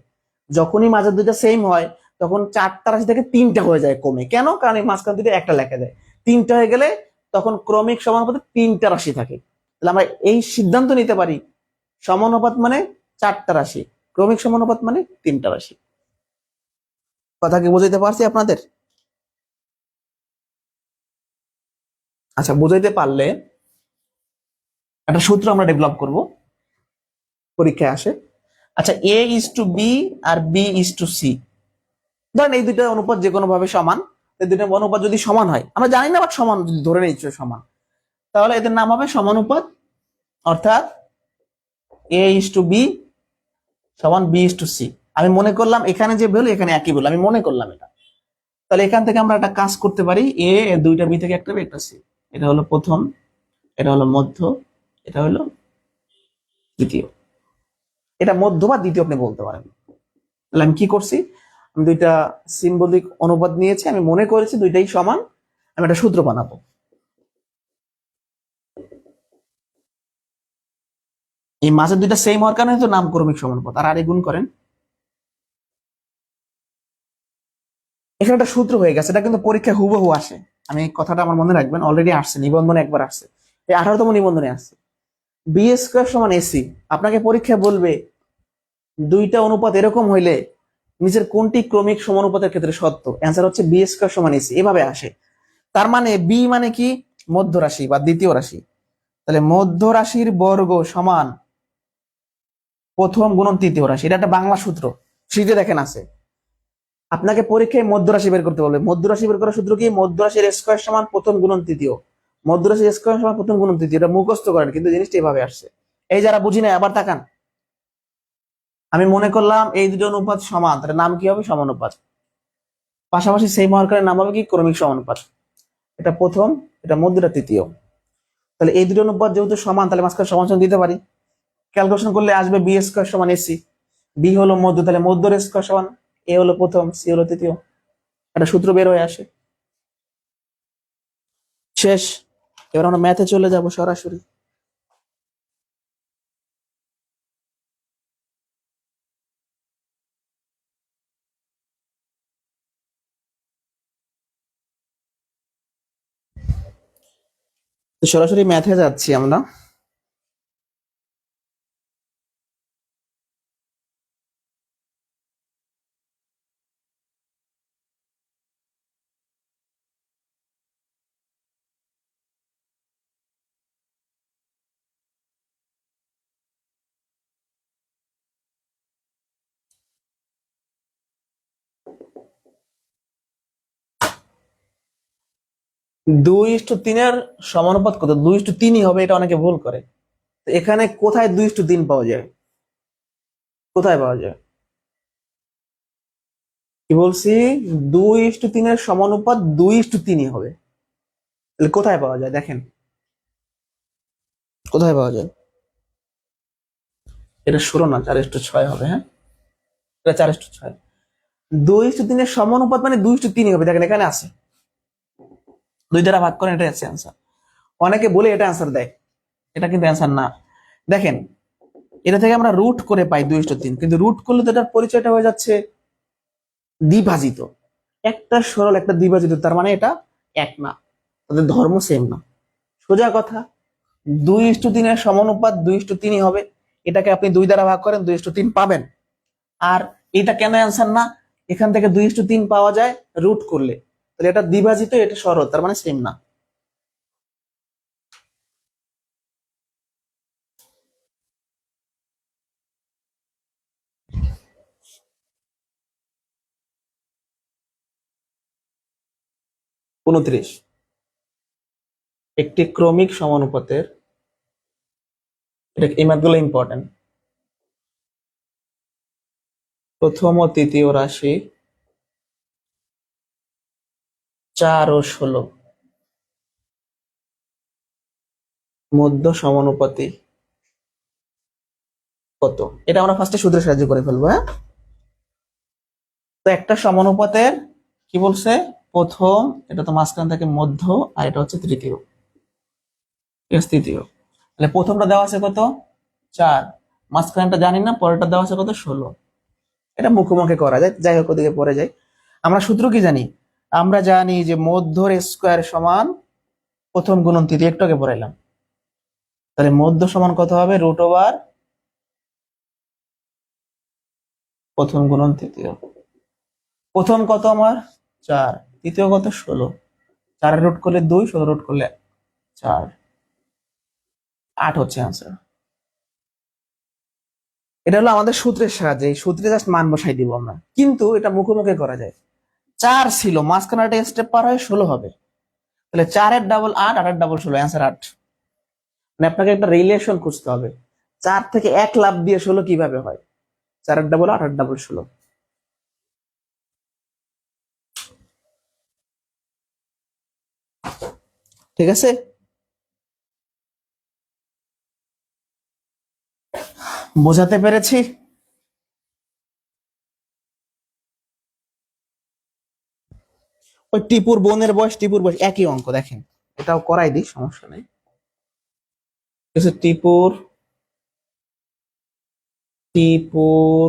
যখনই মাঝের দুইটা সেম হয় তখন 4টা রাশি থেকে 3টা হয়ে যায় কমে। কেন? কারণ এই মাঝখান দুইটা একটা লেখা যায়। 3টা হয়ে গেলে তখন ক্রমিক সমানুপাতে 3টা রাশি থাকে। তাহলে আমরা এই সিদ্ধান্ত নিতে পারি সমানুপাত মানে 4টা রাশি, ক্রমিক সমানুপাত মানে 3টা রাশি। কথা কি বুঝাইতে পারছি আপনাদের? আচ্ছা, বুঝাইতে পারলে একটা সূত্র আমরা ডেভেলপ করব, পরীক্ষায় আসে। আচ্ছা, এ ইজ টু বি আর বি ইজ টু সি, ধরেন এই দুইটা অনুপাত যে কোনো ভাবে সমান। এই দুইটা অনুপাত যদি সমান হয়, আমরা জানি না বাট সমান যদি ধরে নিচ্ছি সমান, তাহলে এদের নাম হবে সমানুপাত। অর্থাৎ এ ইজ টু বি সমান বি ইজ টু সি। আমি মনে করলাম এখানে যে ভ্যালু এখানে একই ভ্যালু, আমি মনে করলাম এটা। তাহলে এখান থেকে আমরা একটা কাজ করতে পারি, এ দুইটা বি থেকে একটা বি একটা সি। এটা হলো প্রথম, এটা হলো মধ্য, এটা হলো দ্বিতীয়। এটা মধ্য বা দ্বিতীয় আপনি বলতে পারেন। তাহলে আমি কি করছি, আমি দুইটা সিম্বলিক অনুপাত নিয়েছি, আমি মনে করেছি দুইটাই সমান, আমি একটা সূত্র বানাবো। এই মাঝের দুইটা সেম হওয়ার কারণে তো নাম ক্রমিক সমানুপাত। আর আরে গুণ করেন, এখানে একটা সূত্র হয়ে গেছে। এটা কিন্তু পরীক্ষায় হুবহু আসে, আমি কথাটা আমার মনে রাখবেন। অলরেডি আসছে নিবন্ধনে, একবার আসছে, এই 18তম নিবন্ধনে আসছে। বি স্কোয়ার সমান এসি। আপনাকে পরীক্ষায় বলবে দুইটা অনুপাত এরকম হইলে নিচের কোনটি ক্রমিক সমানুপাতের ক্ষেত্রে সত্য? অ্যান্সার হচ্ছে বি স্কোয়ার সমান এসি, এভাবে আসে। তার মানে বি মানে কি? মধ্য রাশি বা দ্বিতীয় রাশি। তাহলে মধ্য রাশির বর্গ সমান প্রথম গুণন তৃতীয় রাশি। এটা একটা বাংলা সূত্র, সিটে দেখেন আছে। আপনাকে পরীক্ষায় মধ্য রাশি বের করতে বলবে। মধ্য রাশি বের করার সূত্র কি? মধ্য রাশির স্কয়ার সমান প্রথম গুণন তৃতীয়। মধ্য রাশির স্কয়ার সমান প্রথম গুণন তৃতীয়। এটা মুখস্থ করেন, কিন্তু জিনিসটা এভাবে আসছে। এই যারা বুঝি না আবার তাকান। আমি মনে করলাম এই দুটো অনুপাত সমান, তাহলে নাম কি হবে? সমানুপাত। পাশাপাশি সেই মহাকারের নাম হবে কি? ক্রমিক সমানুপাত। এটা প্রথম, এটা মধ্যটা তৃতীয়। তাহলে এই দুটো অনুপাত যেহেতু সমান, তাহলে মাঝখানে সমান সমান দিতে পারি। ক্যালকুলেশন করলে আসবে বি স্কয়ার সমান এসি। বি হলো মধ্য, তাহলে মধ্যের স্কয়ার সমান এ হলো প্রথম, সি হলো তৃতীয়। একটা সূত্র বের হয়ে আসে। শেষ। এবার আমরা ম্যাথে চলে যাব সরাসরি। তো সরাসরি ম্যাথে যাচ্ছি আমরা। দুই ইস্টু তিনের সমানুপাত কত? 2:3 হবে, এটা অনেকে ভুল করে। তো এখানে কোথায় 2:3 পাওয়া যায়? কোথায় পাওয়া যায়? কি বলছি? 2:3 সমানুপাত 2:3 হবে। তাহলে কোথায় পাওয়া যায় দেখেন, কোথায় পাওয়া যায়? এটা 16 না, 4:6 হবে। হ্যাঁ, এটা 4:6। 2:3 সমানুপাত মানে 2:3 হবে। দেখেন এখানে আছে, 2 দ্বারা ভাগ করেন, এটা আছে অ্যান্সার। অনেকে বলে এটা অ্যান্সার দেয়, এটা কিন্তু অ্যান্সার না। দেখেন এটা থেকে আমরা রুট করে পাই 2:3, কিন্তু রুট করলে তো এটার পরিচয়টা হয়ে যাচ্ছে দ্বিভাজিত। একটা সরল একটা দ্বিভাজিত, তার মানে এটা এক না, তাদের ধর্ম সেম না। সোজা কথা, 2:3 সমানুপাত 2:3 হবে। এটাকে আপনি 2 দ্বারা ভাগ করেন, 2:3 পাবেন। আর এটা কেন অ্যান্সার না? এখান থেকে 2:3 পাওয়া যায় রুট করলে। তাহলে এটা দ্বিভাজিত, এটা সরল, তার মানে সেম না। উনত্রিশ। একটি ক্রমিক সমানুপাতের, এটা এই ম্যাথগুলো ইম্পর্টেন্ট, প্রথম ও তৃতীয় রাশি 4 ও 16 মধ্য সমানুপাতি কত? এটা আমরা ফার্স্টে সূত্রের সাহায্যে করে ফেলবো, হ্যাঁ। তো একটা সমানুপাতের কি বলছে, প্রথম, এটা তো মাঝখান থেকে মধ্য, আর এটা হচ্ছে তৃতীয়, তৃতীয়। তাহলে প্রথমটা দেওয়া আছে কত, 4, মাঝখানটা জানি না, পরেরটা দেওয়া আছে কত, 16। এটা মুখোমুখি করা যায়, যাই হোক ওদিকে পরে যাই। আমরা সূত্র কি জানি, আমরা জানি যে মধ্যর স্কোয়ার সমান প্রথম গুণন তৃতীয়, একটু আগে পড়াইলাম। তাহলে মধ্য সমান কত হবে, √, প্রথম গুণন তৃতীয়। প্রথম কত আমার 4, তৃতীয় কত 16, 4 রুট করলে 2, 16 রুট করলে 4, 8 হচ্ছে আনসার। এটা হলো আমাদের সূত্রের সাহায্যে, এই সূত্রে জাস্ট মান বসাই দিব আমরা, কিন্তু এটা মুখোমুখি করা যায়। 4 ছিল, মাঝখানে একটা স্টেপ পার হয়ে 16 হবে, তাহলে 4 এর ডাবল 8, 8 এর ডাবল 16, অ্যান্সার 8। মানে আপনাকে একটা রিলেশন খুঁজতে হবে, 4 থেকে 1 লাভ দিয়ে 16 কিভাবে হয়, 4 এর ডাবল 8, 8 এর ডাবল 16। ঠিক আছে, বোঝাতে পেরেছি? ওই টিপুর বোনের বয়স, টিপুর বয়স একই অঙ্ক, দেখেন এটাও করাই দিই, সমস্যা নেই। টিপুর টিপুর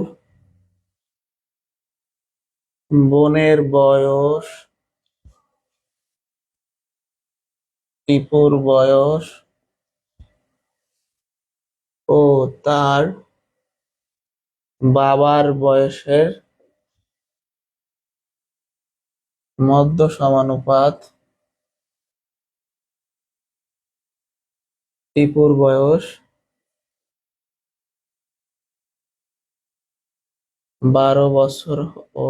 বোনের বয়স, টিপুর বয়স ও তার বাবার বয়সের মধ্য সমানুপাত, টিপুর বয়স 12 বছর ও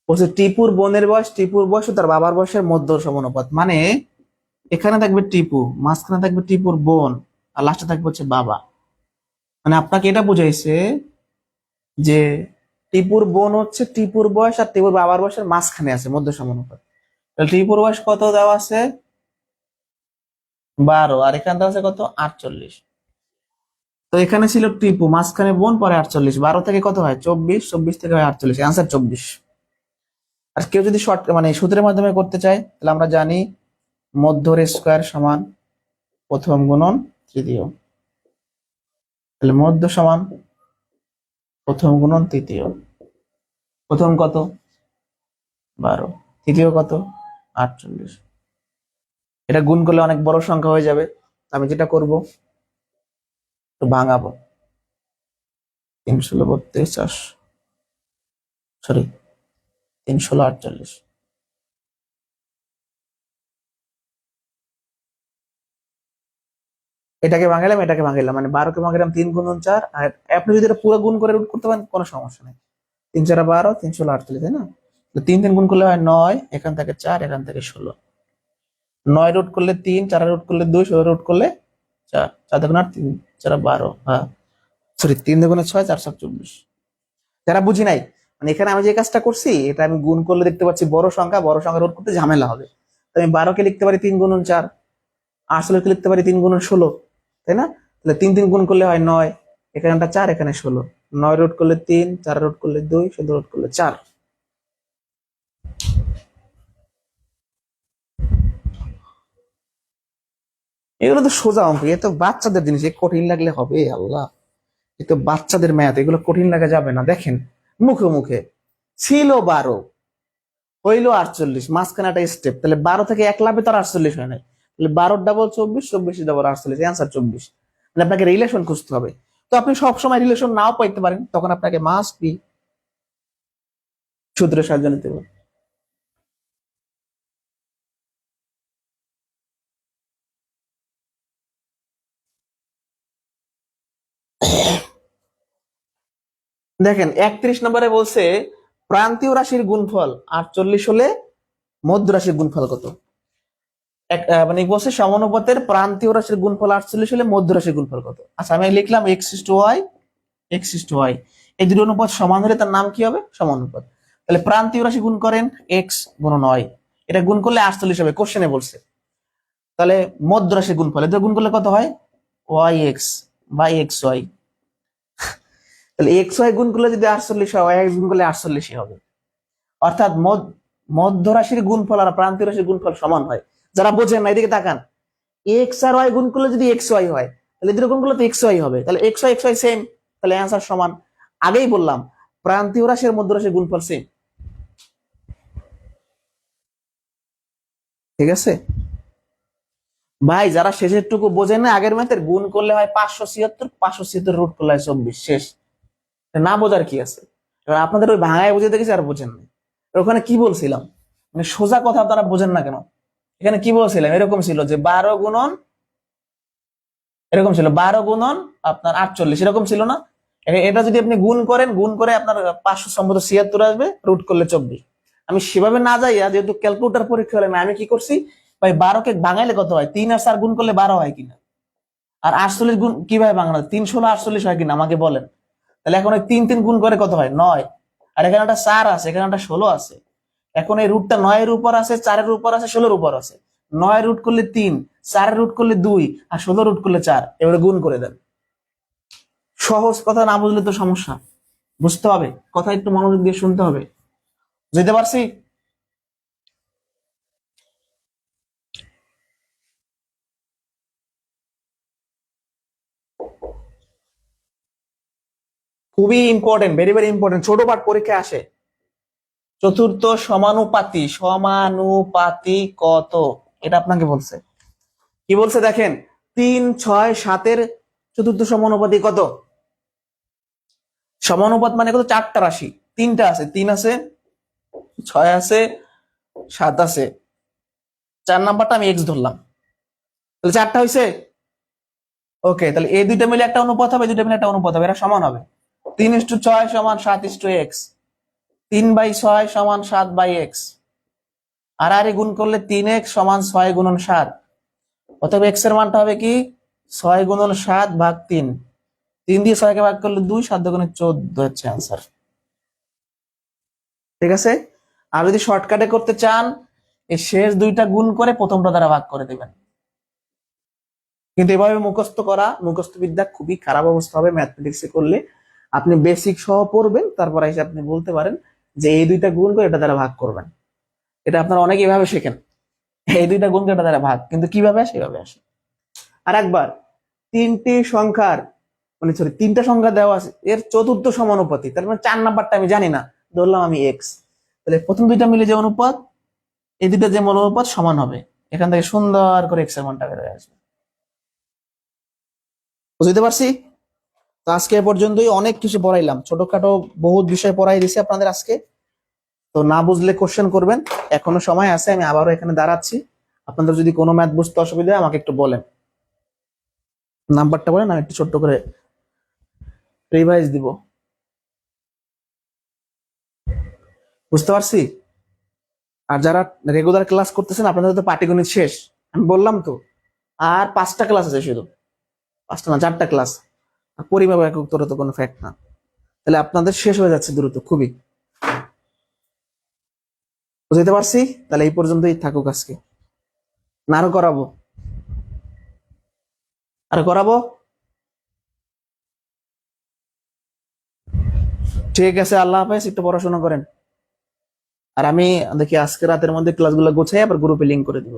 বলছে টিপুর বোনের বয়স, টিপুর বয়স ও তার বাবার বয়সের মধ্য সমানুপাত, মানে এখানে থাকবে টিপু, মাঝখানে থাকবে টিপুর বোন, আর লাস্টে থাকবে হচ্ছে বাবা। মানে আপনাকে এটা বুঝাইছে যে টিপুর বোন হচ্ছে টিপুর বয়স আর টিপুর বাবার বয়সের মাঝখানে আছে, মধ্য সমানুপাত। তাহলে টিপুর বয়স কত দেওয়া আছে, 12, আর এখানে দেওয়া আছে কত, 48। তো এখানে ছিল টিপু, মাঝখানে বোন, পরে 48, 12 থেকে কত হয় 24, 24 থেকে হয় 48, আনসার 24। আর কেউ যদি শর্ট মানে সূত্রের মাধ্যমে করতে চায়, তাহলে আমরা জানি মধ্যর স্কোয়ার সমান প্রথম গুণন তৃতীয়, তাহলে মধ্য সমান প্রথম গুণন তৃতীয়। প্রথম কত 12, তৃতীয় কত 48। এটা গুণ করলে অনেক বড় সংখ্যা হয়ে যাবে, আমি যেটা করব একটু ভাঙাবো, 3 16 32, সরি 3 16 48। এটাকে ভাঙালাম, এটাকে ভাঙালাম, মানে 12 কে ভাঙালাম 3 গুণন 4, আর আপনি যদি এটা পুরো গুণ করে রুট করতে পারেন কোনো সমস্যা নেই। 3 4 12, 3 16 48, তাই না? 3 গুণ করলে হয় 9, এখান থেকে 4, এখান থেকে 16, 9 রুট করলে 3, 4 রুট করলে 2, 16 রুট করলে 4, 4 দেখুন 8, 3 4 12, হ্যাঁ সরি 3 দুগুণে 6, 4 7 24। যারা বুঝি নাই, মানে এখানে আমি যে কাজটা করছি, এটা আমি গুণ করলে দেখতে পাচ্ছি বড় সংখ্যা, বড় সংখ্যা রোধ করতে ঝামেলা হবে, তো আমি 12 কে লিখতে পারি 3 গুণন 4, 16 কে লিখতে পারি 3 গুণন 16, তাই না? তাহলে 3 গুণ করলে হয় 9, এখানে 4, এখানে 16, 9 রোধ করলে 3, 4 রোধ করলে 2, 16 রোধ করলে 4। এগুলো তো সোজা অঙ্ক, এ তো বাচ্চাদের জিনিস, এ কঠিন লাগলে হবে আল্লাহ, এ তো বাচ্চাদের ম্যাথ, এগুলো কঠিন লাগা যাবে না। দেখেন মুখে মুখে ছিল 12, হইলো 48, মাঝখানে একটা স্টেপ, তাহলে 12 থেকে 1 লাভে তো আর 48 হয় নাই, তাহলে 12 ডাবল 24, 24 ডাবল 48, অ্যান্সার 24। মানে আপনাকে রিলেশন খুঁজতে হবে। তো আপনি সব সময় রিলেশন নাও পাইতে পারেন, তখন আপনাকে মাস্ট বি সূত্রের সাহায্য নিতে হবে। দেখেন 31 নম্বরে বলছে প্রান্তীয় রাশির গুণফল 48 হলে মধ্য রাশির গুণফল কত। মানে বলছে সমানুপাতের প্রান্তীয় রাশির গুণফল 48 হলে মধ্য রাশির গুণফল কত। আচ্ছা আমি লিখলাম x:y, x:y, এই দুটো অনুপাত সমান হলে তার নাম কি হবে, সমানুপাত। তাহলে প্রান্তীয় রাশি গুণ করেন x গুণন y, এটা গুণ করলে 48 হবে, কোশ্চেনে বলছে। তাহলে মধ্য রাশির গুণফল এটা গুণ করলে কত হয়, yx বাই xy। তাহলে xy গুণ করলে যদি 48 হয়, yx গুণ করলে 48 হবে। অর্থাৎ মধ্য রাশির গুণফল আর প্রান্তীয় রাশির গুণফল সমান হয়। যারা বোঝেন না এদিকে তাকান, এক্স আর ওয়াই গুণ করলে যদি এক্স ওয়াই হয়, তাহলে দুটো গুণ করলে তো এক্স ওয়াই হবে, তাহলে এক্স ওয়াই সেম, তাহলে অ্যান্সার সমান। আগেই বললাম প্রান্তীয় রাশি আর মধ্য রাশির গুণফল সেম। ঠিক আছে ভাই, যারা শেষের টুকু বোঝেন না, আগের ম্যাথের গুণ করলে হয় 576, 576 রুট করলে হয় 24, শেষ। না বোঝার কি আছে, এবার আপনাদের ওই ভাঙায় বুঝে দেখেছি আর বোঝেন না। ওখানে কি বলছিলাম, মানে সোজা কথা আপনারা বোঝেন না কেন। এখানে কি বলছিলাম, এরকম ছিল যে 12 গুণন, এরকম ছিল 12 গুণন আপনার 48, এরকম ছিল না। এটা যদি আপনি গুণ করেন, গুণ করে আপনার 576 আসবে, রুট করলে 24। আমি সেভাবে না যাইয়া, যেহেতু ক্যালকুলেটর পরীক্ষা হলে না, আমি কি করছি ভাই, 12 কে ভাঙাইলে কত হয়, 3 আর 4 গুণ করলে 12 হয় কিনা, আর 48 গুণ কিভাবে ভাঙানো, 3 16 48 হয় কিনা আমাকে বলেন। তাহলে এখন ওই 3 3 গুণ করে কত হয়, 9। আর এখানে একটা 4 আছে, এখানে একটা 16 আছে। এখন এই রুটটা 9 এর উপর আছে, 4 এর উপর আছে, 16 এর উপর আছে। 9 রুট করলে 3, 4 রুট করলে 2, আর 16 রুট করলে 4। এবারে গুণ করে দেন। সহজ কথা না বুঝলে তো সমস্যা, বুঝতে হবে, কথা একটু মনোযোগ দিয়ে শুনতে হবে। বুঝতে পারছি? খুবই ইম্পর্টেন্ট, ভেরি ভেরি ইম্পর্টেন্ট, ছোট পাঠ পরীক্ষায় আসে। চতুর্থ সমানুপাতি, সমানুপাতি কত, এটা আপনাকে বলছে। কি বলছে দেখেন, 3 6 7 চতুর্থ সমানুপাতি কত। সমানুপাত মানে কত, 4টা রাশি, 3টা আছে, 3 আছে, 6 আছে, 7 আছে, 4 নাম্বারটা আমি এক্স ধরলাম, তাহলে 4টা হয়েছে। ওকে, তাহলে এই দুইটা মিলে একটা অনুপাত হবে, দুইটা মিলে একটা অনুপাত হবে, এরা সমান হবে। 3:6 সমান 7:x, 3/6 সমান 7/x, আর আর গুণ করলে 3x সমান 6 গুণন 7। অতএব x এর মানটা হবে কি, 6 গুণন 7 ভাগ 3, 3 দিয়ে 6 কে ভাগ করলে 2, 7 দুগুণে 14 হচ্ছে আনসার। ঠিক আছে, আর যদি শর্টকাটে করতে চান, এই শেষ দুইটা গুণ করে প্রথমটা দ্বারা ভাগ করে দিবেন। কিন্তু এভাবে মুখস্থ করা, মুখস্থ বিদ্যা খুবই খারাপ অবস্থা হবে ম্যাথমেটিক্সে করলে। আপনি বেসিক সহ পড়বেন, তারপর এসে আপনি বলতে পারেন যে এই দুইটা গুণ করে এটা দ্বারা ভাগ করবেন। এটা আপনারা অনেকে এভাবে শেখেন, এই দুইটা গুণ করে এটা দ্বারা ভাগ, কিন্তু কিভাবে আসে, এভাবে আসে। আর একবার, তিনটি সংখ্যার, মানে সরি, 3টা সংখ্যা দেওয়া আছে, এর চতুর্থ সমানুপাতি, তার মানে 4 নাম্বারটা আমি জানি না, ধরলাম আমি এক্স। তাহলে প্রথম দুইটা মিলে যে অনুপাত, এই দুইটা যে অনুপাত সমান হবে, এখান থেকে সুন্দর করে এক্স এর মানটা বের হয়ে আসবে। বুঝতে পারছি? তো আজকে এ পর্যন্তই, অনেক কিছু পড়াইলাম, ছোটখাটো বহুত বিষয় পড়াই দিছি আপনাদের আজকে। তো না বুঝলে কোশ্চেন করবেন, এখনো সময় আছে, আমি আবারও এখানে দাঁড়াচ্ছি। আপনাদের যদি কোনো ম্যাথ বুঝতে অসুবিধা হয় আমাকে একটু বলেন, নাম্বারটা বলেন, আমি একটু ছোট্ট করে রিভাইজ দিব। বুঝতে পারছি? আর যারা রেগুলার ক্লাস করতেছেন, আপনাদের তো পাটিগণিত শেষ, আমি বললাম তো, আর 5টা ক্লাস আছে শুধু, 5টা না 4টা ক্লাস। পরিমাপ একক তোরা তো কোনো ফ্যাক্ট না, তাহলে আপনাদের শেষ হয়ে যাচ্ছে দ্রুত খুবই। বুঝতে পারছি? তাহলে এই পর্যন্তই থাকুক আজকে, না আরো করাবো, আরো করাবো। ঠিক আছে, আল্লাহ হাফেজ, একটু পড়াশোনা করেন। আর আমি দেখি আজকে রাতের মধ্যে ক্লাসগুলো গোছাই আবার গ্রুপে লিঙ্ক করে দিব।